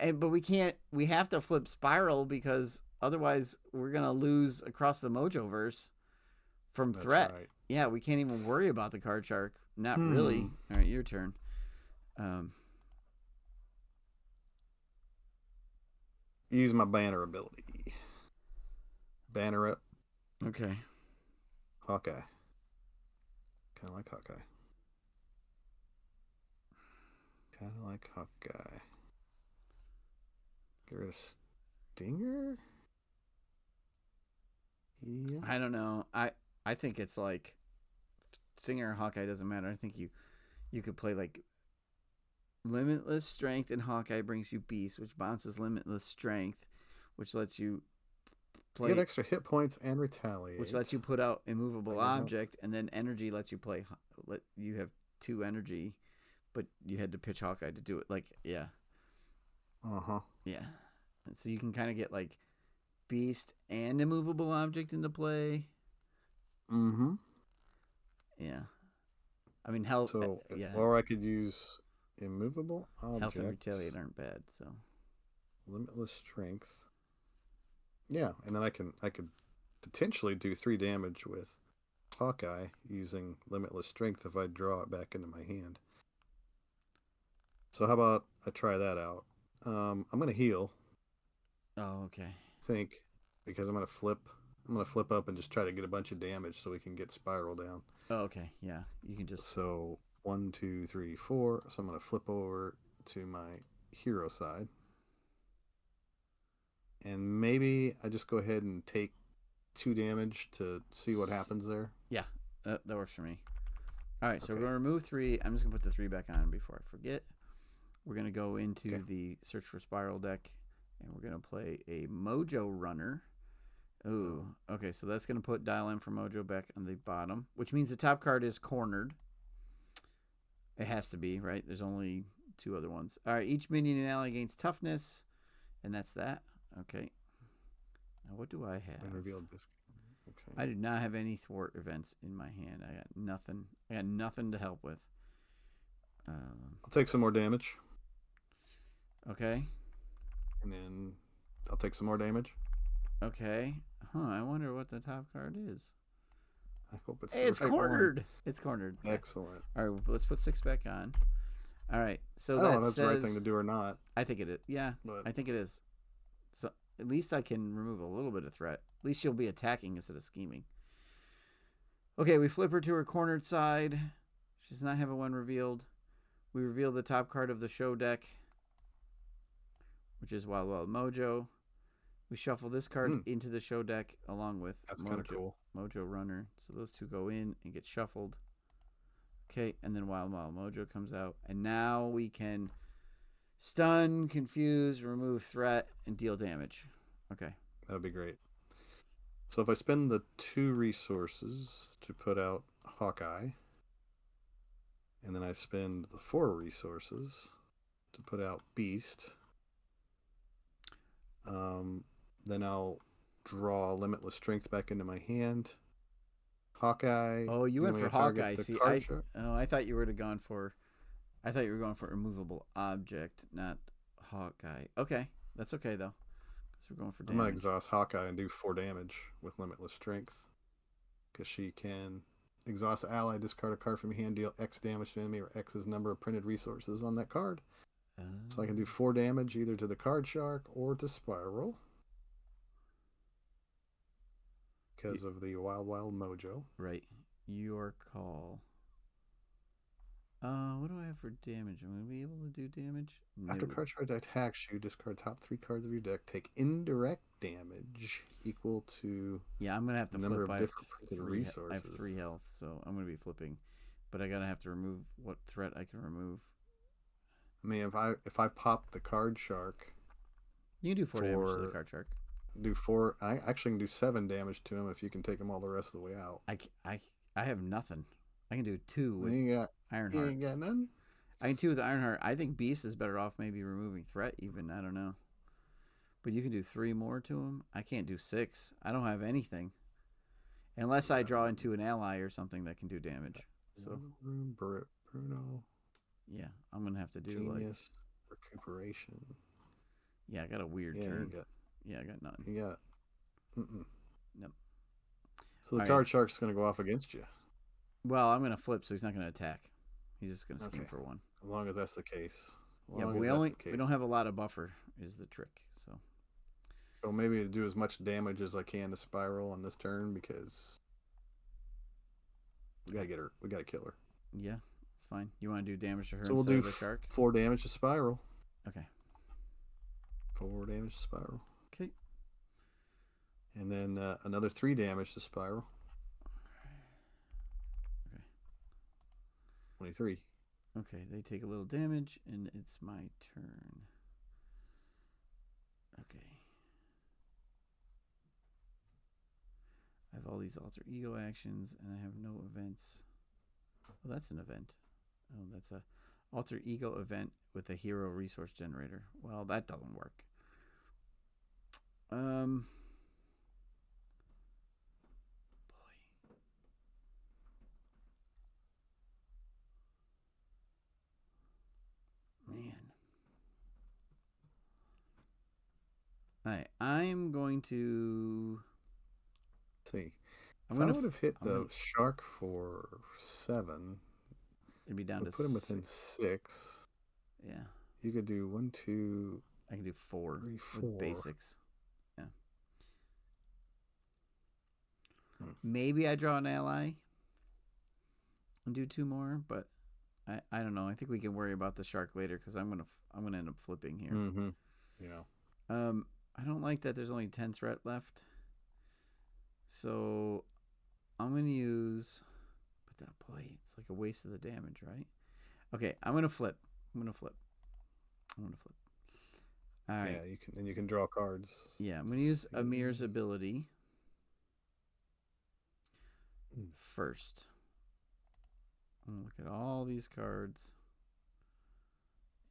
But we have to flip Spiral because otherwise we're going to lose across the Mojoverse from threat. Right. Yeah, we can't even worry about the card shark. Not really. All right, your turn. Use my banner ability. Banner up. Okay. Hawkeye. Kind of like Hawkeye. Get rid of Stinger? Yeah. I don't know. I think it's like Stinger or Hawkeye doesn't matter. I think you could play like Limitless Strength, and Hawkeye brings you Beast, which bounces Limitless Strength, which lets you You get extra hit points and retaliate, which lets you put out immovable Like, object, and then energy lets you play. Let you have 2 energy, but you had to pitch Hawkeye to do it. Like, yeah, yeah. And so you can kind of get like beast and immovable object into play. Yeah. I mean, health. So, yeah. or I could use immovable object. Health and retaliate aren't bad. So limitless strength. Yeah, and then I could potentially do 3 damage with Hawkeye using limitless strength if I draw it back into my hand. So how about I try that out? I'm gonna heal. Oh, okay. I think because I'm gonna flip up and just try to get a bunch of damage so we can get Spiral down. Oh, okay. Yeah, you can just. So 1, 2, 3, 4. So I'm gonna flip over to my hero side. And maybe I just go ahead and take 2 damage to see what happens there. Yeah, that works for me. All right, so we're going to remove 3. I'm just going to put the 3 back on before I forget. We're going to go into the Search for Spiral deck, and we're going to play a Mojo Runner. Ooh, okay, so that's going to put Dial M for Mojo back on the bottom, which means the top card is cornered. It has to be, right? There's only 2 other ones. All right, each minion and ally gains toughness, and that's that. Okay. Now what do I have? Unrevealed this. Okay. I do not have any thwart events in my hand. I got nothing. I got nothing to help with. I'll take some more damage. Okay. And then I'll take some more damage. Okay. I wonder what the top card is. I hope it's. Hey, it's cornered. It's cornered. Excellent. All right, well, let's put 6 back on. All right. So I don't know if that's the right thing to do or not. I think it is. Yeah, but I think it is. So at least I can remove a little bit of threat. At least she'll be attacking instead of scheming. Okay, we flip her to her cornered side. She does not have a 1 revealed. We reveal the top card of the show deck, which is Wild Wild Mojo. We shuffle this card into the show deck along with that's kind of cool. Mojo Runner. So those 2 go in and get shuffled. Okay, and then Wild Wild Mojo comes out. And now we can stun, confuse, remove threat, and deal damage. Okay. That would be great. So if I spend the 2 resources to put out Hawkeye, and then I spend the 4 resources to put out Beast, then I'll draw Limitless Strength back into my hand. Hawkeye. Oh, you went for Hawkeye. See, I thought you were going for. I thought you were going for immovable object, not Hawkeye. Okay, that's okay though, because we're going for damage. I'm gonna exhaust Hawkeye and do 4 damage with Limitless Strength, because she can exhaust ally, discard a card from your hand, deal X damage to enemy or X's number of printed resources on that card. So I can do 4 damage either to the card shark or to Spiral. Because of the Wild Wild Mojo. Right. Your call. What do I have for damage? Am I going to be able to do damage? No. After card charge attacks you, discard top 3 cards of your deck. Take indirect damage equal to I'm going to have to the number flip. of different printed resources. I have 3 health, so I'm going to be flipping. But I got to have to remove what threat I can remove. I mean, if I pop the card shark, you can do 4 damage to the card shark. Do 4. I actually can do 7 damage to him if you can take him all the rest of the way out. I have nothing. I can do 2 with Ironheart. You ain't got none? I can 2 with Ironheart. I think Beast is better off maybe removing threat even. I don't know. But you can do 3 more to him. I can't do 6. I don't have anything. Unless I draw into an ally or something that can do damage. So Bruno. Yeah, I'm going to have to do Genius, recuperation. Yeah, I got a weird turn. I got nothing. You got. Nope. So the card shark's going to go off against you. Well, I'm going to flip, so he's not going to attack. He's just going to scheme for 1. As long as that's the case. But we don't have a lot of buffer. Is the trick. So maybe do as much damage as I can to Spiral on this turn because we gotta get her. We gotta kill her. Yeah, it's fine. You want to do damage to her? So we'll do the shark. 4 damage to Spiral. Okay. 4 damage to Spiral. Okay. And then another 3 damage to Spiral. Okay. 23. Okay, they take a little damage, and it's my turn. Okay. all these alter ego actions, and I have no events. Oh, that's an event. Oh, that's a alter ego event with a hero resource generator. Well, that doesn't work. Boy. Man. All right, I'm going to. Let's see. I'm If I gonna. would have hit I'm the gonna, shark for 7, it'd be down to put him within 6. 6. Yeah, You could do 1, 2, I can do 4 3, with 4. basics. Yeah. Hmm. Maybe I draw an ally and do 2 more, but I don't know. I think we can worry about the shark later because I'm gonna end up flipping here. Mm-hmm. Yeah. I don't like that there's only 10 threat left. So I'm gonna use, but that boy, it's like a waste of the damage, right? Okay, I'm gonna flip. All right. Yeah, you can draw cards. Yeah, I'm gonna use Amir's ability first. I'm gonna look at all these cards,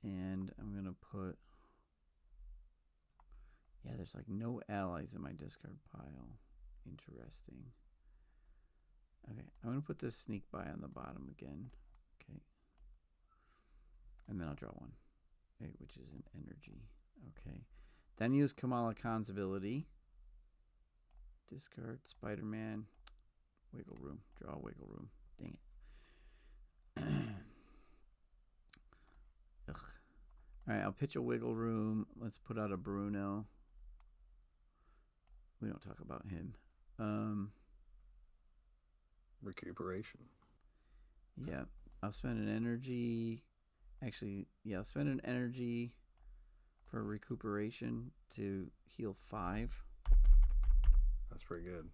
and I'm gonna put. Yeah, there's like no allies in my discard pile. Interesting. Okay, I'm going to put this sneak by on the bottom again. Okay. And then I'll draw one, which is an energy. Okay. Then use Kamala Khan's ability. Discard Spider-Man. Wiggle room. Draw wiggle room. Dang it. Ugh. All right, I'll pitch a wiggle room. Let's put out a Bruno. We don't talk about him. Recuperation. Yeah, I'll spend an energy. Actually, yeah, I'll spend an energy for recuperation to heal 5. That's pretty good.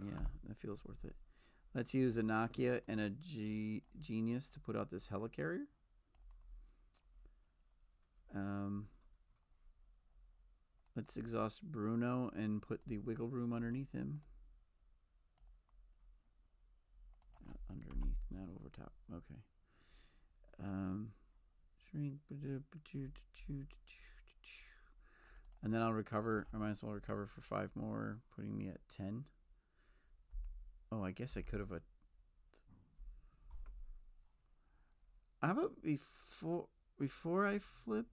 Yeah, that feels worth it. Let's use a Nokia and a Genius to put out this helicarrier. Let's exhaust Bruno and put the wiggle room underneath him. Underneath, not over top. Okay. Shrink. And then I'll recover. I might as well recover for 5 more, putting me at 10. Oh, I guess I could have. How about before I flip?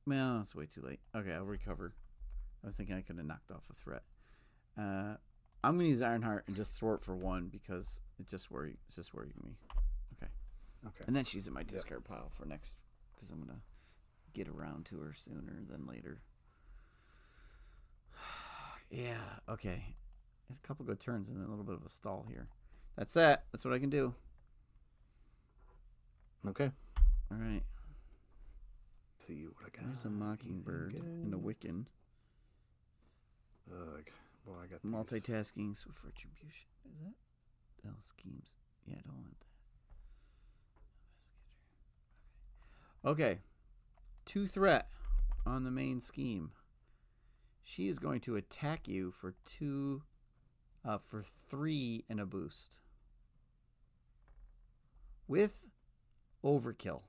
No, it's way too late. Okay, I'll recover. I was thinking I could have knocked off a threat. I'm gonna use Ironheart and just throw it for 1 because it's just worrying me. Okay. Okay. And then she's in my discard pile for next because I'm gonna get around to her sooner than later. Yeah. Okay. A couple good turns and then a little bit of a stall here. That's that. That's what I can do. Okay. All right. Let's see what I got. There's a Mockingbird and a Wiccan. Ugh. Well, I got multitasking. Swift Retribution. Is that? Oh, schemes. Yeah, I don't want that. Okay. 2 threat on the main scheme. She is going to attack you for 3 and a boost with overkill.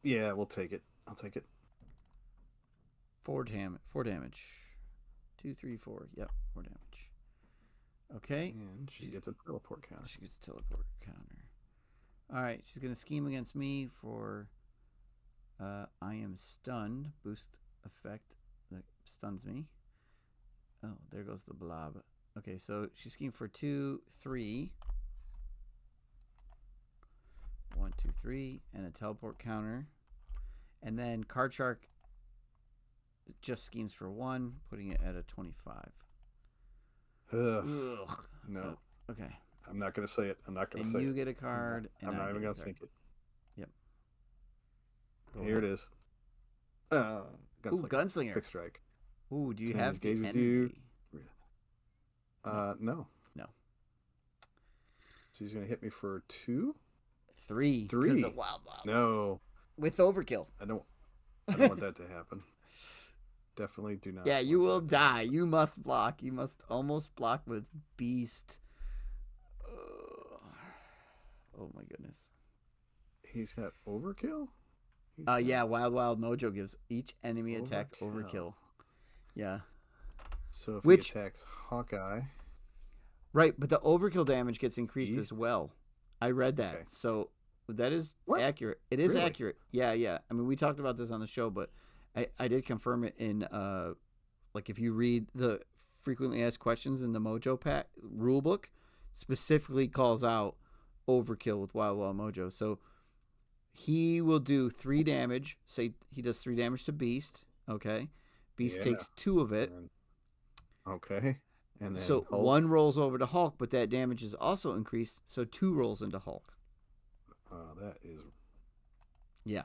Yeah, we'll take it. I'll take it. 4 damage. 2, 3, 4. Yep, 4 damage. Okay. And she gets a teleport counter. She gets a teleport counter. All right, she's going to scheme against me for I am stunned. Boost effect that stuns me. Oh, there goes the blob. Okay, so she schemed for 2, 3. 1, 2, 3, and a teleport counter. And then Card Shark just schemes for 1, putting it at a 25. Ugh. No. Okay. I'm not going to say it. I'm not going to say it. And you get a card. I'm not even going to think it. Yep. Here it is. Gunslinger. Ooh, Gunslinger. Quick strike. Ooh, do you have the with energy? you. No. No. So he's going to hit me for 2? 3. 3. Wild. No. With overkill. I don't want that to happen. Definitely do not. Yeah, you will want that to die. happen. You must block. You must almost block with Beast. Oh my goodness. He's got overkill. Yeah, Wild Wild Mojo gives each enemy attack Overkill. overkill. Yeah. So if he Which attacks Hawkeye, right, but the overkill damage gets increased Beast? as well. I read that. Okay. So that is What? accurate. It is Really? accurate. Yeah, yeah. I mean, we talked about this on the show, but I did confirm it in like if you read the frequently asked questions in the Mojo Pack rule book, specifically calls out overkill with Wild Wild Mojo. So he will do 3 damage. Say he does 3 damage to Beast. Okay. Beast Yeah. takes 2 of it. Okay. And then So Hulk. 1 rolls over to Hulk, but that damage is also increased. So 2 rolls into Hulk. That is Yeah.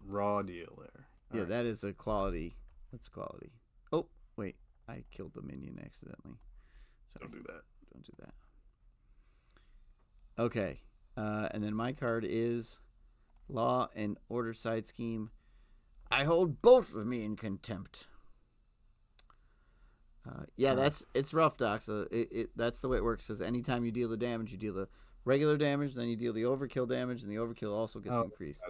raw deal there. Yeah, All right. that is a quality. That's quality. Oh, wait. I killed the minion accidentally. Sorry. Don't do that. Don't do that. Okay. And then my card is Law and Order Side Scheme. I hold both of me in contempt. Yeah, it's rough, Doc. So that's the way it works. Because anytime you deal the damage, you deal the regular damage, then you deal the overkill damage, and the overkill also gets increased.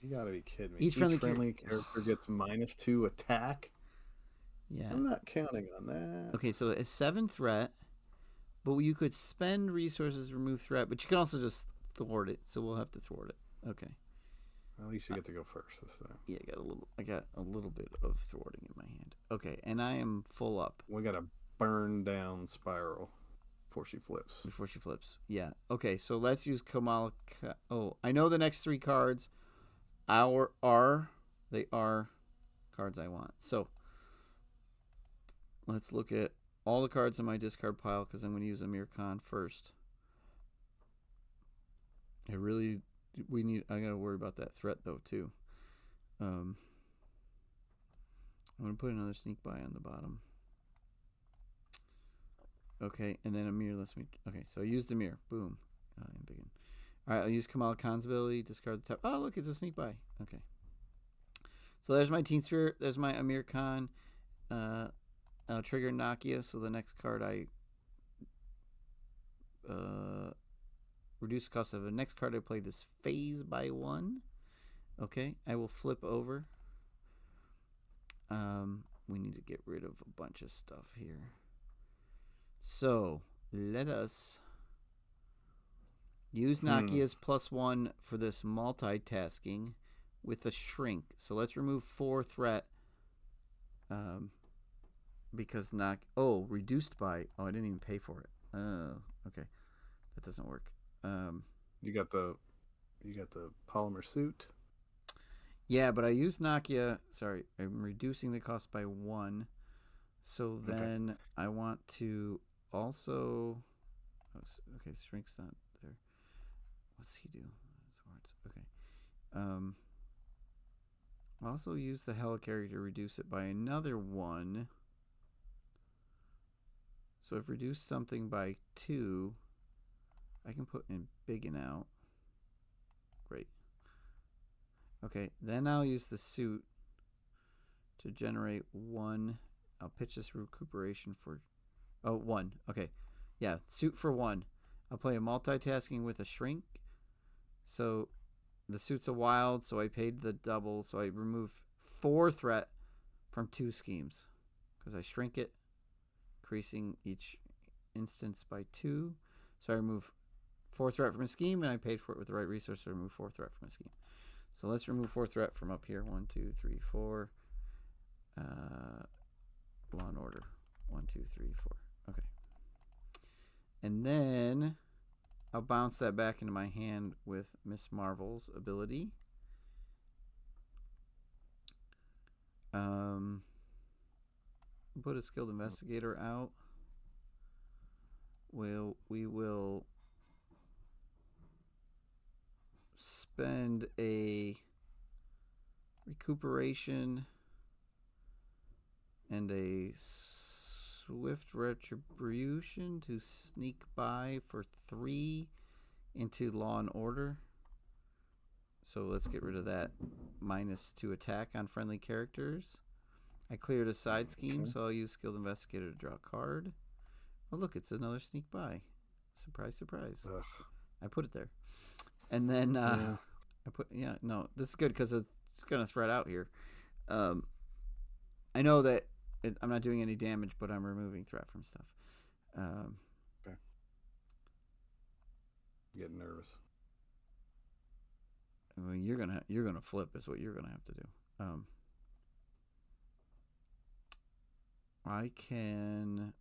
You gotta be kidding me. Each friendly character gets -2 attack. Yeah. I'm not counting on that. Okay, so it's 7 threat, but you could spend resources to remove threat, but you can also just thwart it. So we'll have to thwart it. Okay. At least you get to go first this time. Yeah, I got a little bit of thwarting in my hand. Okay, and I am full up. We gotta burn down Spiral before she flips. Yeah. Okay, so let's use Kamala. Oh, I know the next 3 cards are cards I want. So let's look at all the cards in my discard pile because I'm going to use Amir Khan first. I gotta worry about that threat though too. I'm gonna put another sneak by on the bottom. Okay, and then Amir lets me. Okay, so I used Amir. Boom. All right, I'll use Kamal Khan's ability. Discard the top. Oh, look, it's a sneak by. Okay. So there's my Teen Spirit. There's my Amir Khan. I'll trigger Nakia. So the next card I reduce the cost of the next card I play this phase by 1. Okay, I will flip over. We need to get rid of a bunch of stuff here. So let us use Nakia's +1 for this multitasking with a shrink. So let's remove 4 threat. Because reduced by. Oh, I didn't even pay for it. Oh, okay, that doesn't work. You got the polymer suit. Yeah, but I used Nakia. Sorry, I'm reducing the cost by 1. So then I want to also. Okay, shrink's not there. What's he do? Okay. I'll also use the helicarrier to reduce it by another 1. So I've reduced something by 2. I can put in big and out. Great. Okay, then I'll use the suit to generate 1. I'll pitch this recuperation for 1. Okay. Yeah, suit for 1. I'll play a multitasking with a shrink. So the suit's a wild, so I paid the double. So I remove 4 threat from 2 schemes. Because I shrink it, increasing each instance by 2. So I remove 4 threat from a scheme, and I paid for it with the right resource to remove 4 threat from a scheme. So let's remove 4 threat from up here. 1, 2, 3, 4. Law and Order. 1, 2, 3, 4. Okay. And then I'll bounce that back into my hand with Miss Marvel's ability. Put a skilled investigator out. We will spend a recuperation and a swift retribution to sneak by for 3 into Law and Order. So let's get rid of that -2 attack on friendly characters. I cleared a side scheme, Okay. so I'll use Skilled Investigator to draw a card. Oh, look, it's another sneak by. Surprise, surprise. Ugh. I put it there. And then Yeah. this is good because it's going to thread out here. I know that I'm not doing any damage, but I'm removing threat from stuff. Okay. Getting nervous. Well, you're gonna flip is what you're gonna have to do. I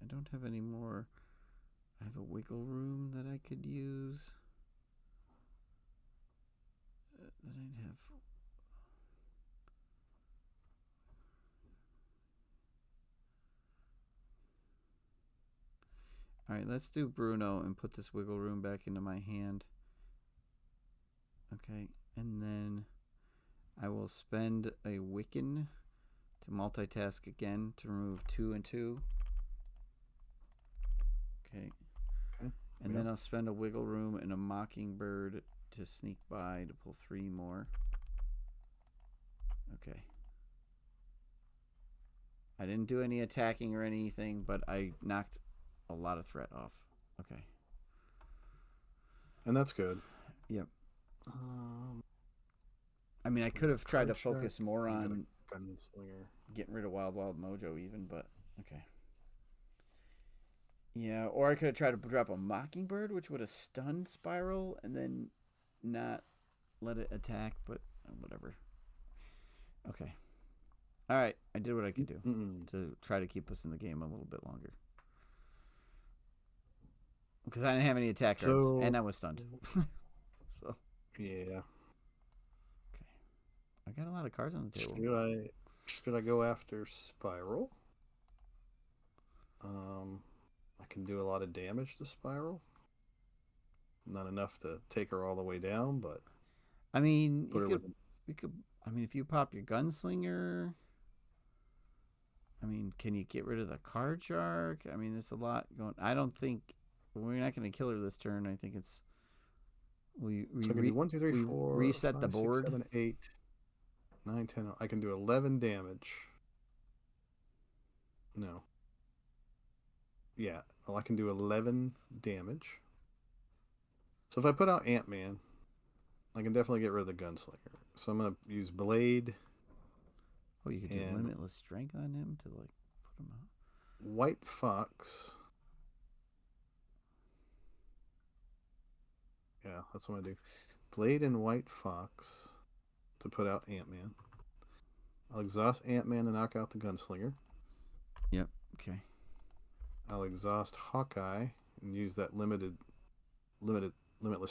don't have any more. I have a wiggle room that I could use. That I'd have. All right, let's do Bruno and put this wiggle room back into my hand. Okay, and then I will spend a Wiccan to multitask again to remove 2 and 2. Okay. And then I'll spend a wiggle room and a Mockingbird to sneak by to pull 3 more. Okay. I didn't do any attacking or anything, but I knocked a lot of threat off. Okay. And that's good. Yep. I mean, I could have tried to focus more on Gunslinger. Getting rid of Wild Wild Mojo even, but okay. Yeah, or I could have tried to drop a Mockingbird, which would have stunned Spiral and then not let it attack, but whatever. Okay. All right, I did what I could do to try to keep us in the game a little bit longer. Because I didn't have any attack cards, and I was stunned. So. Yeah. Okay. I got a lot of cards on the table. Should I go after Spiral? I can do a lot of damage to Spiral. Not enough to take her all the way down, but I mean, you could. I mean, if you pop your Gunslinger, I mean, can you get rid of the Card Shark? I mean, there's a lot going. I don't think we're not going to kill her this turn. I think it's we so I can do 1, 2, 3, 4, reset 5, the board. 6, 7, 8, 9, 10. I can do 11 damage. No. Yeah, well, I can do 11 damage. So if I put out Ant-Man, I can definitely get rid of the Gunslinger. So I'm going to use Blade. Oh, you could do Limitless Strength on him to like put him out. White Fox. Yeah, that's what I do. Blade and White Fox to put out Ant-Man. I'll exhaust Ant-Man to knock out the Gunslinger. Yep. Okay. I'll exhaust Hawkeye and use that limitless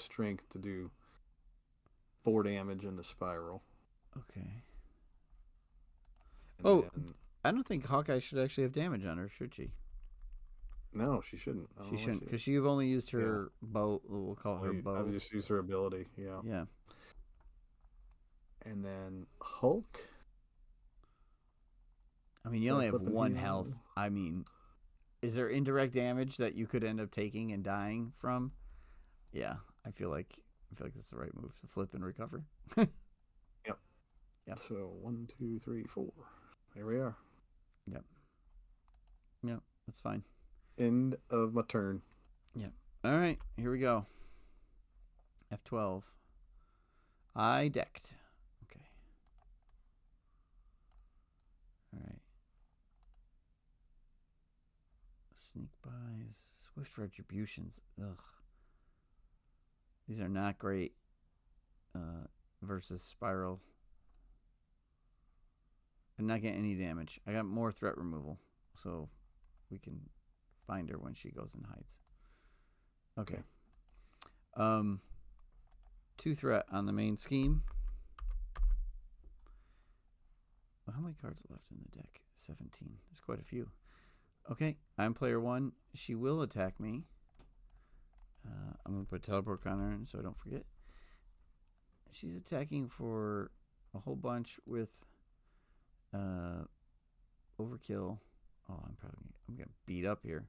strength to do 4 damage in the Spiral. Okay. And then, I don't think Hawkeye should actually have damage on her, should she? No, she shouldn't. She shouldn't, because you've only used her bow. We'll call her bow. I've just used her ability. Yeah. Yeah. And then Hulk. I mean, you only have 1 health. I mean, is there indirect damage that you could end up taking and dying from? Yeah, I feel like that's the right move to flip and recover. Yep. Yep. So 1, 2, 3, 4. There we are. Yep. Yep. That's fine. End of my turn. Yep. All right. Here we go. F12. I decked. Okay. All right. Sneak buys. Swift retributions. Ugh. These are not great versus Spiral. I'm not getting any damage. I got more threat removal, so we can find her when she goes and hides. Okay. 2 threat on the main scheme. Well, how many cards are left in the deck? 17. There's quite a few. Okay, I'm player 1. She will attack me. I'm going to put teleport on her so I don't forget. She's attacking for a whole bunch with overkill. Oh, I'm getting beat up here.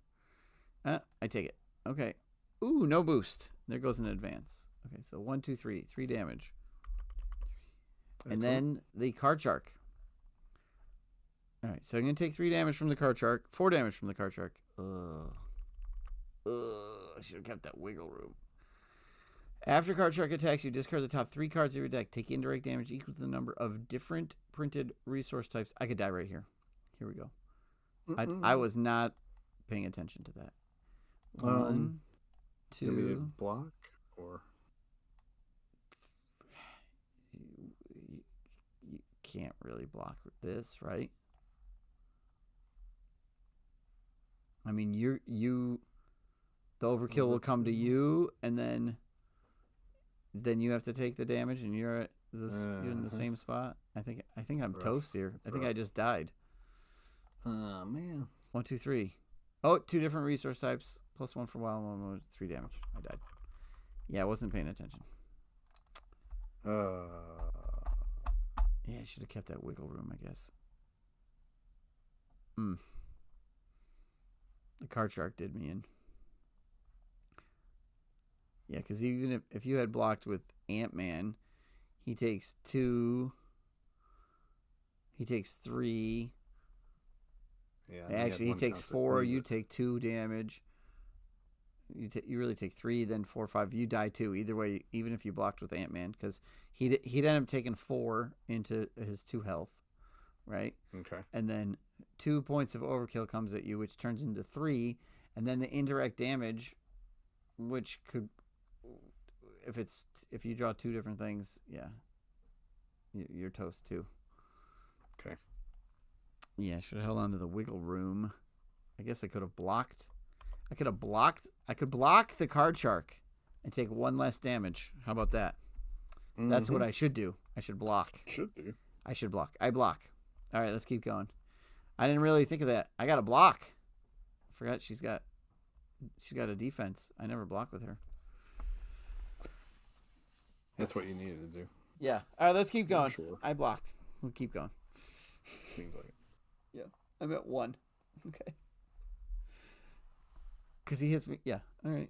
I take it. Okay. Ooh, no boost. There goes an advance. Okay, so 1, 2, 3. 3 damage. Excellent. And then the Card Shark. All right, so I'm going to take 3 damage from the card shark, 4 damage from the card shark. I should have kept that wiggle room. After card shark attacks, you discard the top 3 cards of your deck. Take indirect damage equal to the number of different printed resource types. I could die right here. Here we go. I was not paying attention to that. 1, 2. Do we block or? You can't really block with this, right? I mean, the overkill will come to you, and then you have to take the damage, and you're in the same spot. I think I'm toast here. I think I just died. Man. 1, 2, 3. Oh, 2 different resource types. +1 for wild, 1, 3 damage. I died. Yeah, I wasn't paying attention. Yeah, I should have kept that wiggle room, I guess. The card shark did me in. Yeah, because even if you had blocked with Ant-Man, he takes 2. He takes 3. Yeah. Actually, he takes 4. You take 2 damage. You really take 3, then 4, 5. You die too. Either way, even if you blocked with Ant-Man, because he'd end up taking 4 into his 2 health, right? Okay. And then 2 points of overkill comes at you, which turns into 3, and then the indirect damage, which could, if you draw 2 different things, yeah, you're toast too. Okay. Yeah, should have held on to the wiggle room. I guess I could have blocked. I could block the card shark and take 1 less damage. How about that? That's what I should do. I should block. Should do. I should block. I block. All right, let's keep going. I didn't really think of that. I got to block. I forgot she's got a defense. I never block with her. That's what you needed to do. Yeah. All right, let's keep going. Sure. I block. We'll keep going. Seems like it. Yeah. I'm at 1. Okay. Because he hits me. Yeah. All right.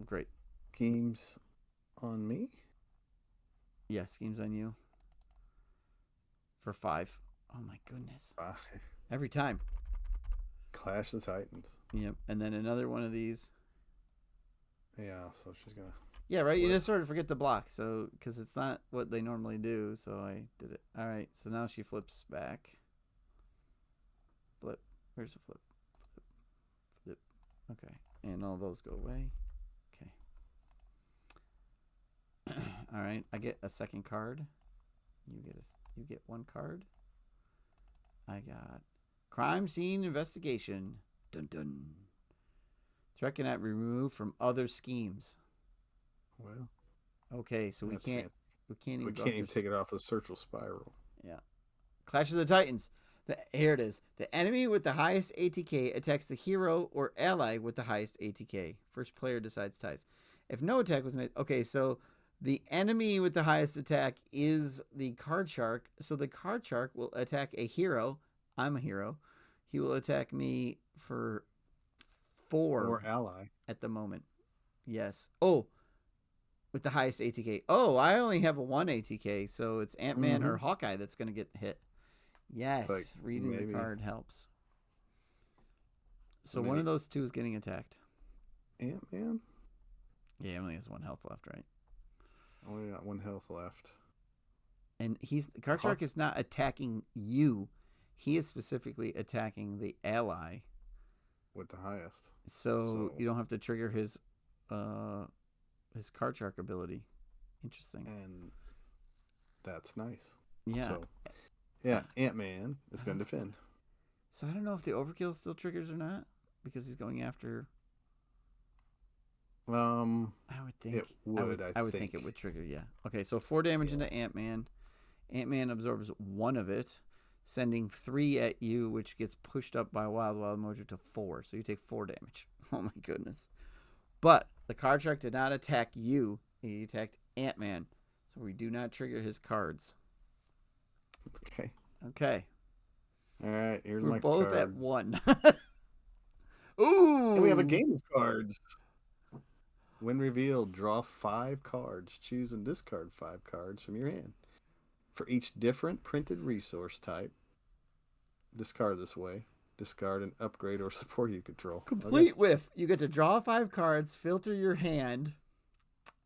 Great. Schemes on me? Yeah, schemes on you. For 5. Oh, my goodness. Every time. Clash the Titans. Yep. And then another one of these. Yeah, so she's going to... Yeah, right? You just sort of forget to block. So, because it's not what they normally do. So I did it. All right. So now she flips back. Flip. Where's the flip? Flip. Okay. And all those go away. Okay. All right. I get a second card. You get 1 card. I got crime scene investigation. Dun dun. Threat cannot be removed from other schemes. Well. Okay, so we can't even take it off the Searchable Spiral. Yeah. Clash of the Titans. Here it is. The enemy with the highest ATK attacks the hero or ally with the highest ATK. First player decides ties. If no attack was made... Okay, so the enemy with the highest attack is the card shark. So the card shark will attack a hero. I'm a hero. He will attack me for 4. Or ally. At the moment. Yes. Oh, with the highest ATK. Oh, I only have a 1 ATK, so it's Ant-Man or Hawkeye that's going to get hit. Yes, like reading the card helps. So one of those 2 is getting attacked. Ant-Man? Yeah, he only has 1 health left, right? Only got 1 health left. And card shark is not attacking you. He is specifically attacking the ally. With the highest. So you don't have to trigger his card shark ability. Interesting. And that's nice. Yeah. So, yeah, Ant-Man is going to defend. So I don't know if the overkill still triggers or not because he's going after. I would think it would. I would think it would trigger. Yeah. Okay. So 4 damage into Ant-Man. Ant-Man absorbs 1 of it, sending 3 at you, which gets pushed up by Wild Mojo to 4. So you take 4 damage. Oh my goodness. But the card shark did not attack you. He attacked Ant-Man. So we do not trigger his cards. Okay. Okay. All right. Here's We're my both card. at 1. Ooh. And we have a game of cards. When revealed, draw 5 cards. Choose and discard 5 cards from your hand. For each different printed resource type, discard this way. Discard an upgrade or support you control. Okay. Complete whiff. You get to draw 5 cards, filter your hand,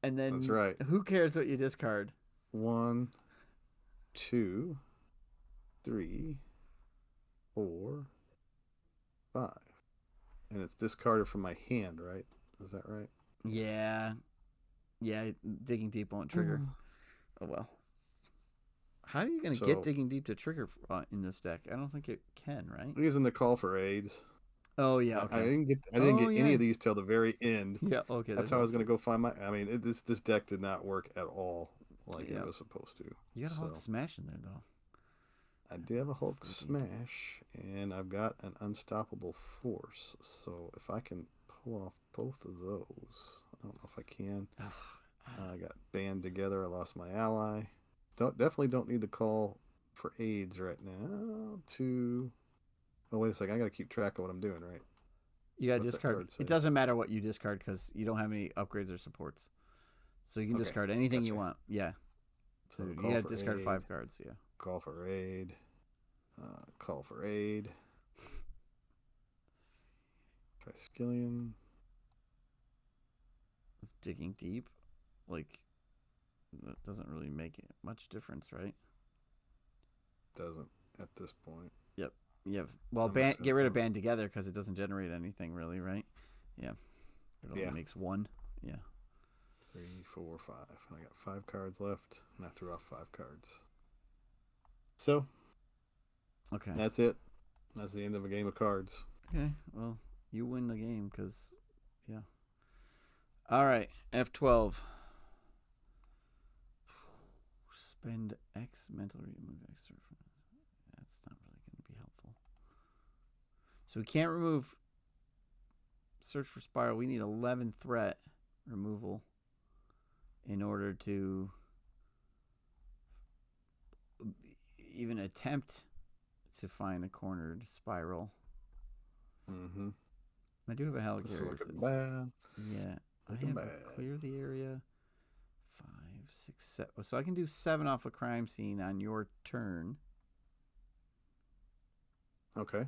and That's then right. who cares what you discard? 1, 2, 3, 4, 5. And it's discarded from my hand, right? Is that right? Yeah. Yeah, digging deep won't trigger. Oh, well. How are you going to get digging deep to trigger in this deck? I don't think it can, right? Using the call for aids. Oh, yeah, okay. I didn't get any of these till the very end. Yeah, okay. That's how I was going to go find my... I mean, this deck did not work at all like it was supposed to. You got a Hulk Smash in there, though. I do have a Hulk Smash, and I've got an Unstoppable Force. So if I can pull off both of those... I don't know if I can. I got band together. I lost my ally. Definitely don't need the call for aids right now. Oh, wait a second. I got to keep track of what I'm doing, right? You got to discard. It doesn't matter what you discard because you don't have any upgrades or supports. So you can discard anything you want. Yeah. So you got to discard 5 cards. Yeah. Call for aid. Call for aid. Triskelion. Digging deep. Like, that doesn't really make much difference, right? Doesn't at this point. Yep. Yeah. Well, get rid of band together because it doesn't generate anything really, right? Yeah. It only makes 1. Yeah. 3, 4, 5. And I got 5 cards left, and I threw off 5 cards. So. Okay. That's it. That's the end of a game of cards. Okay. Well, you win the game because, yeah. All right. F12. Spend X mentally remove X. That's not really going to be helpful. So we can't remove Search for Spiral. We need 11 threat removal in order to even attempt to find a cornered spiral. Mm-hmm. I do have a helicarrier. Looking bad. Yeah. Looking bad. Clear the area. 5, 6, 7. So I can do 7 off a crime scene on your turn. Okay.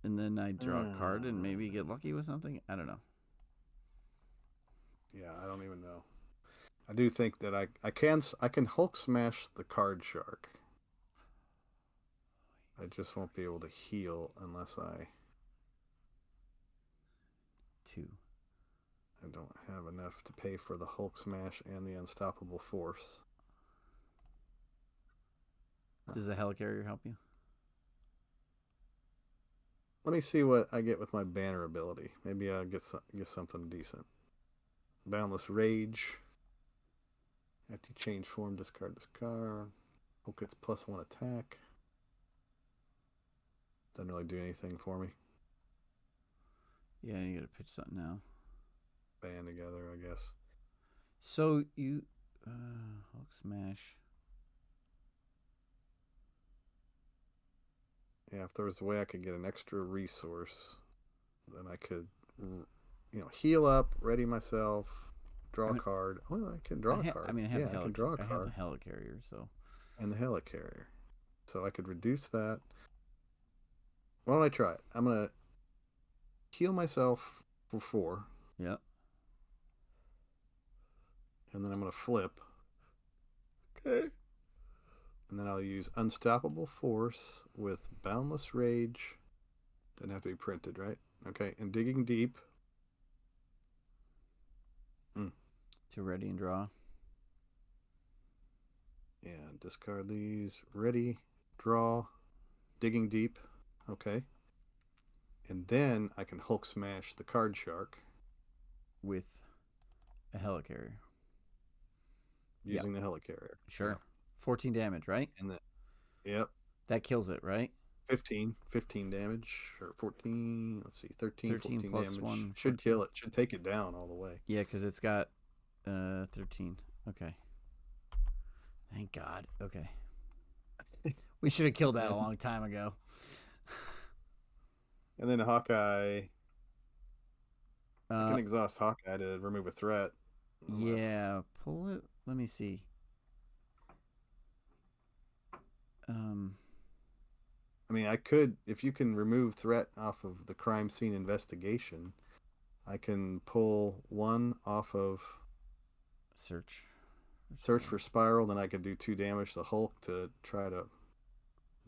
And then I draw a card and maybe get lucky with something. I don't know. Yeah, I don't even know. I do think that I can Hulk smash the card shark. I just won't be able to heal unless I 2. I don't have enough to pay for the Hulk smash and the Unstoppable Force. Does the helicarrier help you? Let me see what I get with my banner ability. Maybe I'll get something decent. Boundless Rage. After you change form, discard this card. Hulk gets +1 attack. Doesn't really do anything for me. Yeah, you gotta pitch something now. Band together, I guess. So you Hulk smash. Yeah, if there was a way I could get an extra resource, then I could, heal up, ready myself, draw a card. Well, I can draw a card. I mean, I have I can draw a card. I have a helicarrier, so. And the helicarrier. So I could reduce that. Why don't I try it? I'm going to heal myself for 4. Yeah. And then I'm going to flip. Okay. And then I'll use Unstoppable Force with Boundless Rage. Doesn't have to be printed, right? Okay. And Digging Deep. To ready and draw. Yeah, discard these. Ready, draw, Digging Deep. Okay. And then I can Hulk smash the card shark. With a helicarrier. Using the helicarrier. Sure. Yeah. 14 damage, right? And yep. That kills it, right? 15 damage. Or 14, let's see, 13 14 plus damage. 1. Should kill it. Should take it down all the way. Yeah, because it's got 13. Okay. Thank God. Okay. We should have killed that a long time ago. And then Hawkeye. I can exhaust Hawkeye to remove a threat. Yeah, pull it. Let me see. Um, I mean, I could, if you can remove threat off of the crime scene investigation, I can pull one off of search. search for Spiral, then I could do 2 damage to Hulk to try to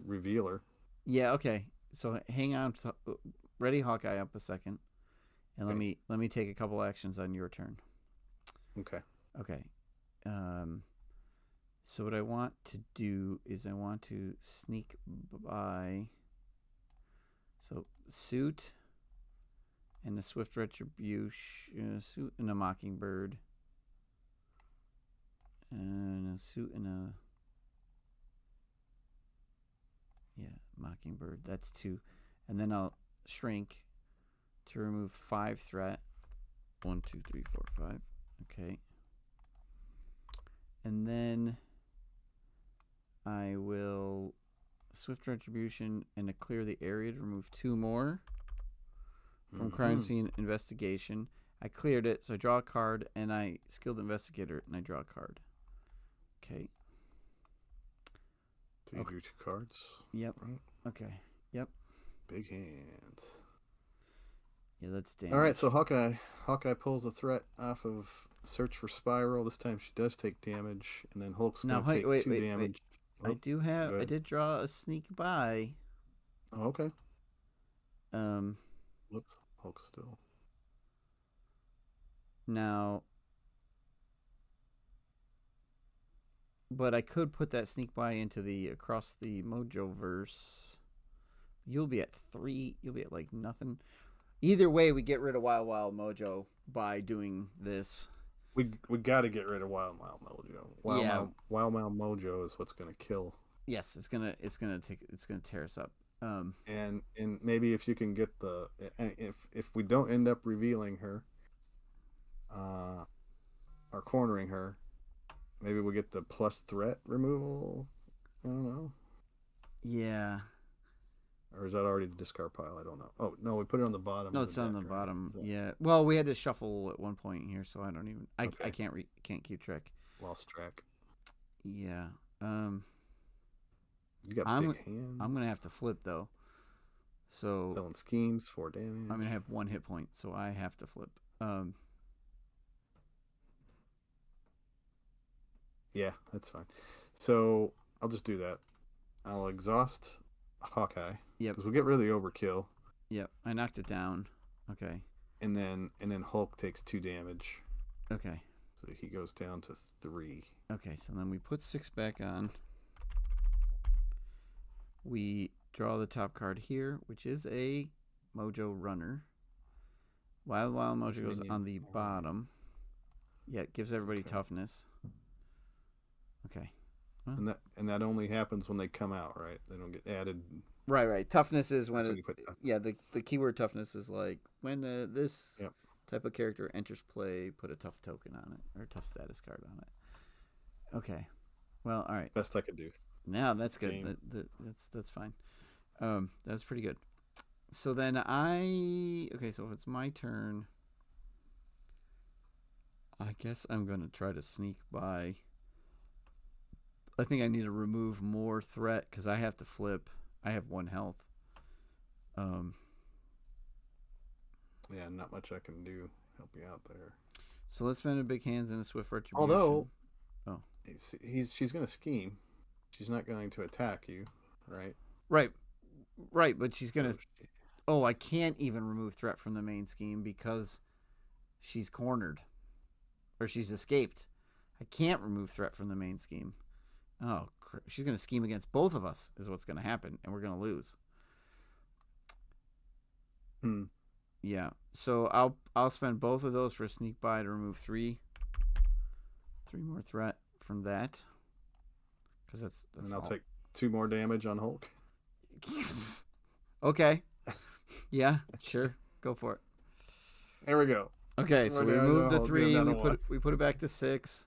reveal her. Yeah. Okay. So hang on. Ready, Hawkeye, up a second, and Okay. let me take a couple actions on your turn. Okay. Okay. So what I want to do is I want to sneak by. So suit and a swift retribution, suit and a mockingbird, and a suit and a mockingbird. That's 2, and then I'll shrink to remove 5 threat. 1, 2, 3, 4, 5. Okay, and then I will swift retribution and to clear the area to remove 2 more from crime scene investigation. I cleared it, so I draw a card, and I skilled investigator, and I draw a card. Okay. So you do 2 cards. Yep. Right? Okay. Yep. Big hands. Yeah, that's damage. All right, so Hawkeye pulls a threat off of search for Spiral. This time she does take damage, and then Hulk's going to take 2 damage. Oh, I did draw a sneak by. Oh, okay. Whoops, Hulk still. Now, but I could put that sneak by into the across the Mojo verse. You'll be at 3. You'll be at like nothing. Either way, we get rid of Wild Wild Mojo by doing this. We got to get rid of Wild Wild Mojo. Wild Wild Mojo is what's going to kill. Yes, it's gonna tear us up. And maybe if you can get if we don't end up revealing her, or cornering her, maybe we'll get the plus threat removal. I don't know. Yeah. Or is that already the discard pile? I don't know. Oh no, we put it on the bottom. No, it's on the bottom. Yeah. Well, we had to shuffle at one point here, so I don't even. I can't keep track. Lost track. Yeah. You got big hands. I'm gonna have to flip though. So. Villain schemes 4 damage. I'm gonna have 1 hit point, so I have to flip. Yeah, that's fine. So I'll just do that. I'll exhaust Hawkeye. Yep. Because we'll get rid of the overkill. Yep. I knocked it down. Okay. And then Hulk takes 2 damage. Okay. So he goes down to 3. Okay, so then we put 6 back on. We draw the top card here, which is a Mojo Runner. Wild Mojo goes on the bottom. Yeah, it gives everybody toughness. Okay. Well, and that only happens when they come out, right? They don't get added. Right. Toughness is when the keyword toughness is like when this type of character enters play, put a tough token on it or a tough status card on it. Okay. Well, all right. Best I could do. Yeah, that's good. That's fine. That's pretty good. So then so if it's my turn, I guess I'm gonna try to sneak by. I think I need to remove more threat because I have to flip. I have 1 health. Yeah, not much I can do. Help you out there. So let's spend a big hands and a swift retribution. Although, she's going to scheme. She's not going to attack you, right? Right. But she's going to. Oh, I can't even remove threat from the main scheme because she's cornered, or she's escaped. I can't remove threat from the main scheme. Oh, she's going to scheme against both of us is what's going to happen, and we're going to lose. Yeah. So I'll spend both of those for a sneak by to remove 3 more threat from that. Because that's and I'll take 2 more damage on Hulk. Okay. Yeah, sure. Go for it. There we go. Okay, so we remove the 3, we put it back to 6.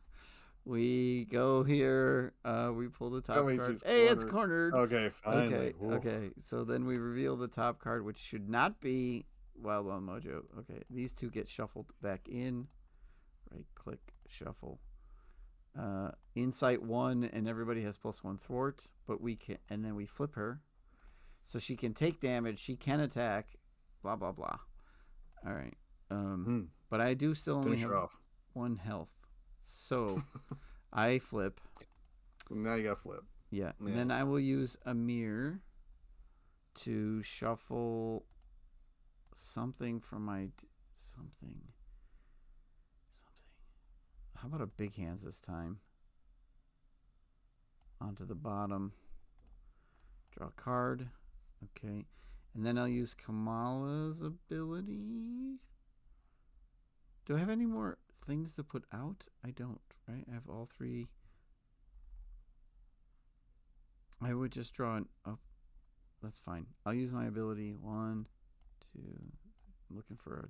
We go here. We pull the top card. Hey, it's cornered. Okay, finally. Okay. So then we reveal the top card, which should not be Wild Mojo. Okay, these 2 get shuffled back in. Right click, shuffle. Insight 1, and everybody has +1 thwart, but we can, and then we flip her. So she can take damage, she can attack, blah, blah, blah. All right. But I do still only have 1 health. So I flip. Now you got to flip. Yeah. And then I will use a mirror to shuffle something from my... Something. How about a big hands this time? Onto the bottom. Draw a card. Okay. And then I'll use Kamala's ability. Do I have any more things to put out? I don't, right? I have all 3. I would just draw an up. That's fine. I'll use my ability. 1, 2. I'm looking for a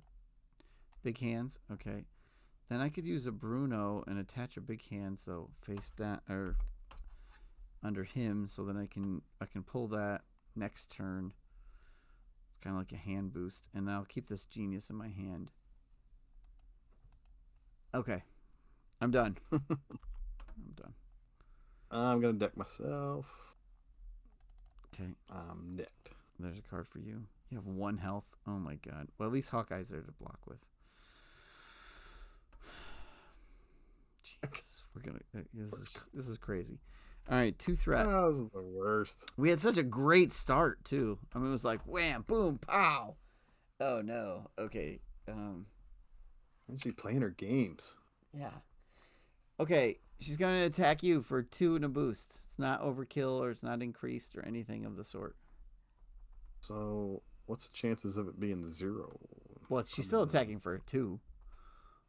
big hands. Okay. Then I could use a Bruno and attach a big hand, so face down or under him, so then I can pull that next turn. It's kind of like a hand boost, and I'll keep this genius in my hand. Okay, I'm done. I'm done. I'm gonna deck myself. Okay, I'm decked. There's a card for you. You have 1 health. Oh my god. Well, at least Hawkeye's there to block with. Jesus, we're gonna. This is crazy. All right, 2 threat. That was the worst. We had such a great start too. I mean, it was like wham, boom, pow. Oh no. Okay. And she's playing her games. Yeah. Okay, she's gonna attack you for 2 and a boost. It's not overkill or it's not increased or anything of the sort. So, what's the chances of it being 0? Well, she's still attacking for 2.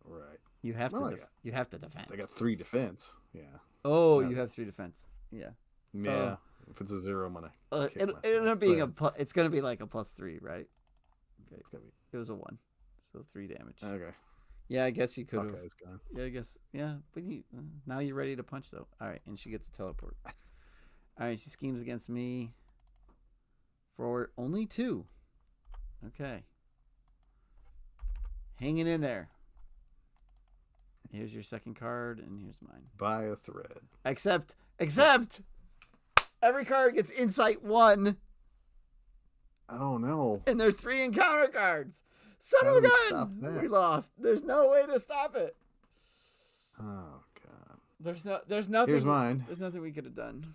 Right. You have to. You have to defend. I got 3 defense. Yeah. Oh, you have 3 defense. Yeah. Yeah. If it's a 0, I'm gonna. It'll end up being it's gonna be like a +3, right? Okay. It was a 1, so 3 damage. Okay. Yeah, I guess you could have. Gone. Yeah, I guess. Yeah, but now you're ready to punch though. All right, and she gets a teleport. All right, she schemes against me for only 2. Okay. Hanging in there. Here's your second card, and here's mine. Buy a thread. Except, every card gets Insight 1. Oh, no. And they're 3 encounter cards. Son of a gun! We lost. There's no way to stop it. Oh, God. There's nothing. Here's mine. There's nothing we could have done.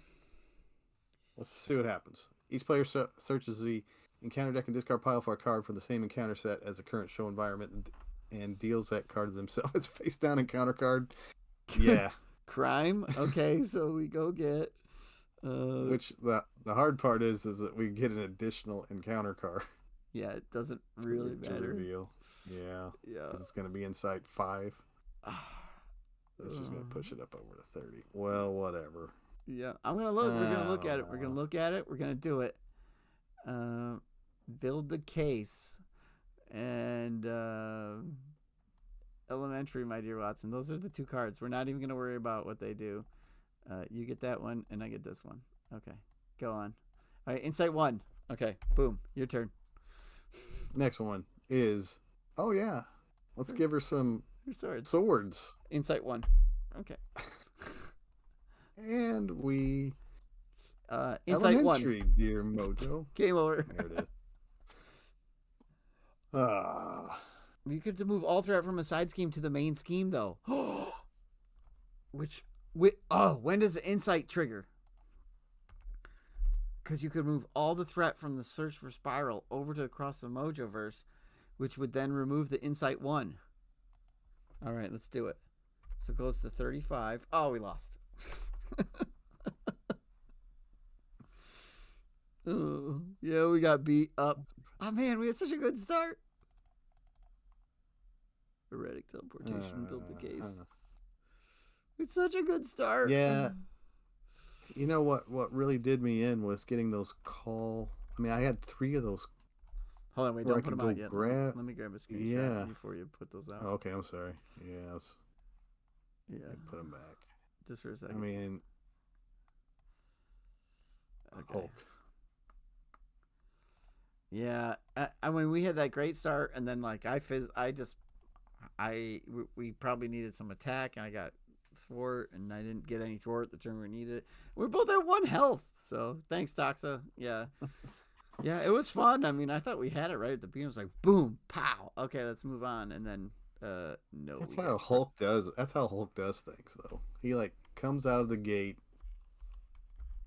Let's see what happens. Each player searches the encounter deck and discard pile for a card from the same encounter set as the current show environment and deals that card to themselves. It's face down encounter card. Yeah. Crime. Okay, so we go get. Which the hard part is that we get an additional encounter card. Yeah, it doesn't really matter. Reveal. Yeah. Yeah. It's going to be Insight 5. It's just going to push it up over to 30. Well, whatever. Yeah, I'm gonna look. We're gonna look at it. We're gonna look at it. We're gonna do it. Build the case, and elementary, my dear Watson. Those are the 2 cards. We're not even gonna worry about what they do. You get that one, and I get this one. Okay, go on. All right, Insight 1. Okay, boom, your turn. Next one is. Oh yeah, let's give her some swords. Insight 1. Okay. And we Insight elementary, 1. Dear Mojo. Game over. There it is. You could move all threat from a side scheme to the main scheme, though. When does the Insight trigger? Because you could move all the threat from the Search for Spiral over to across the Mojoverse, which would then remove the Insight 1. All right, let's do it. So it goes to 35. Oh, we lost. Oh, yeah, we got beat up. Oh man, we had such a good start. Erratic teleportation, build the case. It's such a good start. Yeah. You know what really did me in was getting those I mean, I had 3 of those. Hold on, wait, don't put them out yet. Let me grab a screenshot before you put those out. Oh, okay, I'm sorry. Yes. Yeah. Put them back. Just for a second. I mean, okay. Hulk. Yeah, I mean, we had that great start, and then like we probably needed some attack, and I got thwart, and I didn't get any thwart the turn we needed. We're both at 1 health, so thanks, Doxa. Yeah. Yeah, it was fun. I mean, I thought we had it right at the beginning. It was like, boom, pow. Okay, let's move on. And then, no. That's how Hulk does. That's how Hulk does things, though. He like comes out of the gate,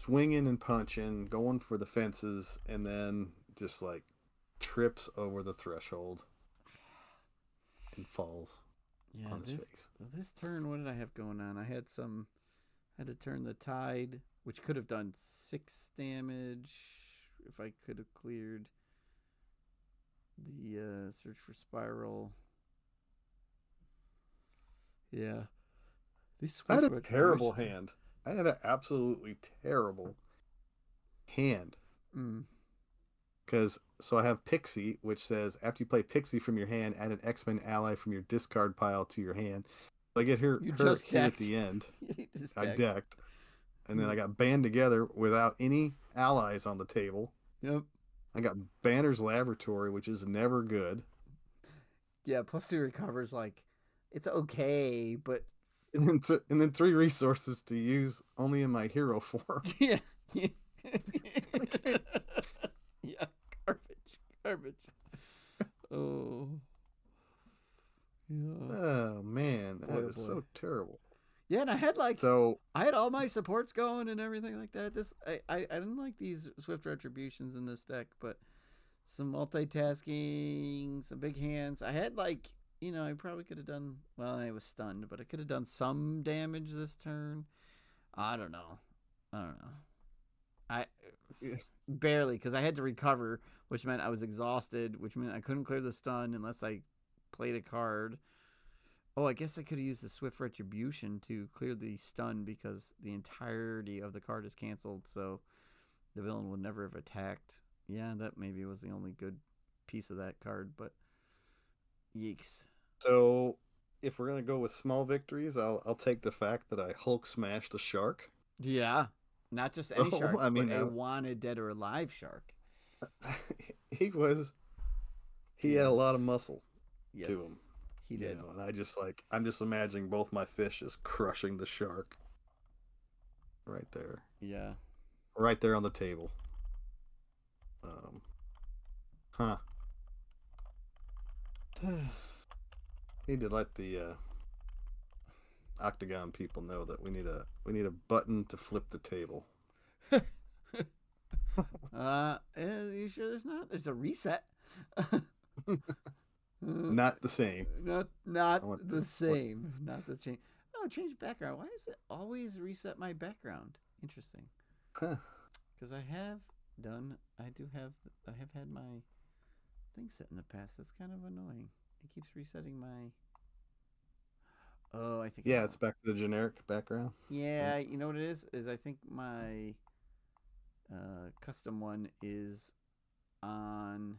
swinging and punching, going for the fences, and then just like trips over the threshold and falls on his face. This turn, what did I have going on? I had to turn the Tide, which could have done 6 damage if I could have cleared the search for Spiral. Yeah. I had a terrible hand. I had an absolutely terrible hand. So I have Pixie, which says after you play Pixie from your hand, add an X-Men ally from your discard pile to your hand. So I get her at the end. I decked. And then I got banned together without any allies on the table. Yep. I got Banner's Laboratory, which is never good. Yeah, +2 recovers, like, it's okay, but... And then 3 resources to use only in my hero form. Yeah. Yeah, garbage. Oh. Yeah. Oh, man. That is so terrible. Yeah, and I had all my supports going and everything like that. I didn't like these Swift Retributions in this deck, but some multitasking, some big hands. I had I probably could have done, well, I was stunned, but I could have done some damage this turn. I don't know. Barely, because I had to recover, which meant I was exhausted, which meant I couldn't clear the stun unless I played a card. Oh, I guess I could have used the Swift Retribution to clear the stun because the entirety of the card is canceled, so the villain would never have attacked. Yeah, that maybe was the only good piece of that card, but yeeks. So, if we're going to go with small victories, I'll take the fact that I Hulk smashed a shark. Yeah, not just any shark, but a wanted dead or alive shark. He had a lot of muscle to him. He did. And I'm just imagining both my fish just crushing the shark right there. Yeah. Right there on the table. Need to let the Octagon people know that we need a button to flip the table. You sure there's not? There's a reset. Not the same. Not the same. Not the same. Oh, change background. Why does it always reset my background? Interesting. Because I have had my thing set in the past. That's kind of annoying. It keeps resetting my... Oh, I think... Yeah, it's back to the generic background. Yeah, you know what it is? I think my custom one is on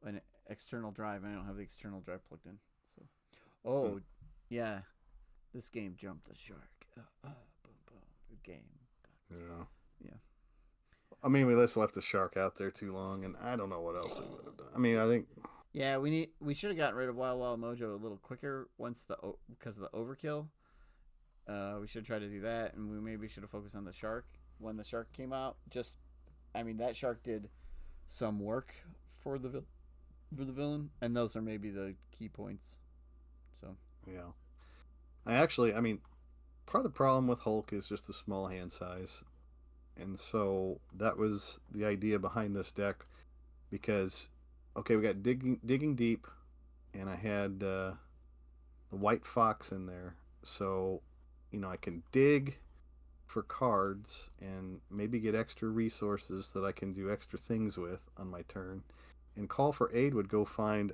an external drive, and I don't have the external drive plugged in. So, yeah, this game jumped the shark. Boom, boom, good game. Yeah. Yeah. I mean, we just left the shark out there too long, and I don't know what else we would have done. I mean, I think... Yeah, we should have gotten rid of Wild Wild Mojo a little quicker because of the overkill. We should try to do that, and we maybe should have focused on the shark when the shark came out. That shark did some work for the villain, and those are maybe the key points. So yeah, I mean, part of the problem with Hulk is just the small hand size, and so that was the idea behind this deck, because we got digging deep, and I had the White Fox in there, so I can dig for cards and maybe get extra resources that I can do extra things with on my turn, and Call for Aid would go find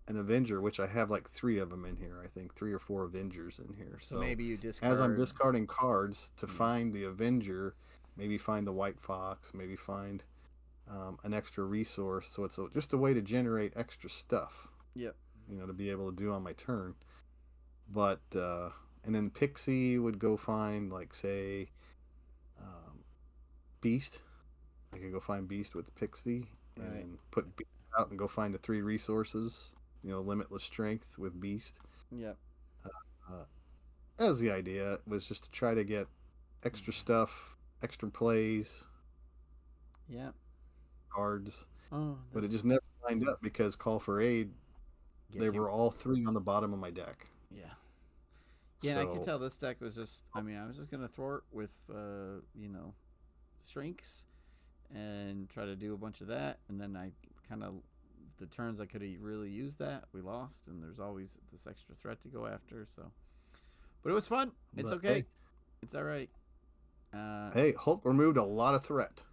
an Avenger, which I have like 3 of them in here. I think 3 or 4 Avengers in here. So maybe you discard... As I'm discarding cards to find the Avenger, maybe find the White Fox, maybe find an extra resource. So it's just a way to generate extra stuff. Yep. To be able to do on my turn. But and then Pixie would go find, like, say, Beast. I could go find Beast with Pixie and put Beast out and go find the 3 resources. Limitless Strength with Beast. Yep. Uh, that was the idea. It was just to try to get extra stuff, extra plays, Yeah. cards, Oh, but it this. just never lined up because Call for Aid, Yeah. they were all three on the bottom of my deck. Yeah. Yeah, and I could So, tell this deck was just. I mean, I was just gonna throw it with, shrinks, and try to do a bunch of that, and then I kind of the turns I could have really used that we lost, and there's always this extra threat to go after. So, but it was fun. It's but okay. It's all right. Uh, hey, Hulk removed a lot of threat.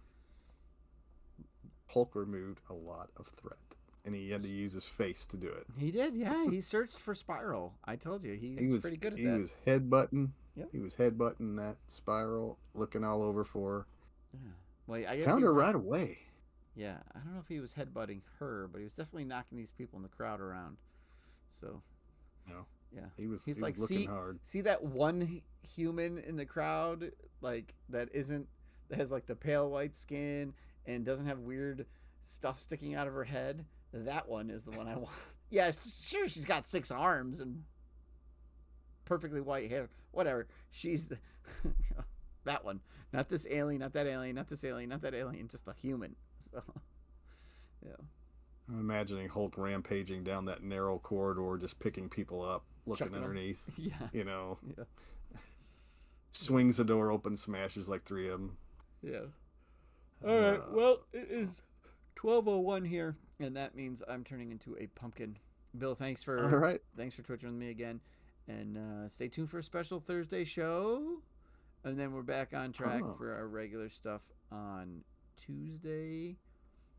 Hulk removed a lot of threat, and he had to use his face to do it. he did. Yeah, he searched for Spiral. I told you He he's was pretty good at he that. was headbutting. Yep. He was headbutting that Spiral, looking all over for her. Yeah. Well, I guess Found he her was. right away. Yeah, I don't know if he was headbutting her, but he was definitely knocking these people in the crowd around. So No, yeah, he was he's he like, was looking hard. see that one human in the crowd, like that isn't that has like the pale white skin and doesn't have weird stuff sticking out of her head. That one is the one I want. Yeah, sure, she's got 6 arms and perfectly white hair. Whatever, she's the that one, not this alien, not that alien, not this alien, not that alien, just a human. So yeah, I'm imagining Hulk rampaging down that narrow corridor, just picking people up, looking chucking them. underneath. Yeah, You know, yeah, swings the door open, smashes like three of them. yeah. All right. Well, it is 12:01 here, and that means I'm turning into a pumpkin. Bill, All right. thanks for twitching with me again, and stay tuned for a special Thursday show, and then we're back on track for our regular stuff on Tuesday.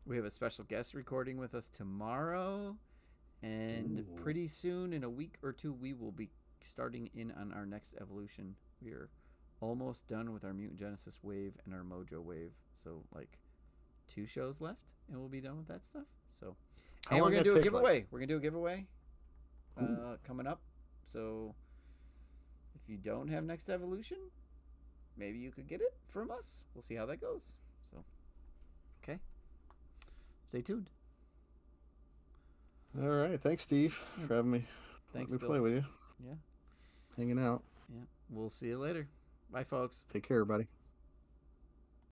We have a special guest recording with us tomorrow, and Ooh. pretty soon, in a week or two, we will be starting in on our next evolution. We're almost done with our Mutant Genesis wave and our Mojo wave, so like 2 shows left, and we'll be done with that stuff. So, and we're gonna do a giveaway. We're gonna do a giveaway coming up. So, if you don't have Next Evolution, maybe you could get it from us. We'll see how that goes. So, okay, stay tuned. All right. Thanks, Steve, for having me. Thanks, Let me Bill. play with you. Yeah, Hanging out. yeah. We'll see you later. Bye, folks. Take care, everybody.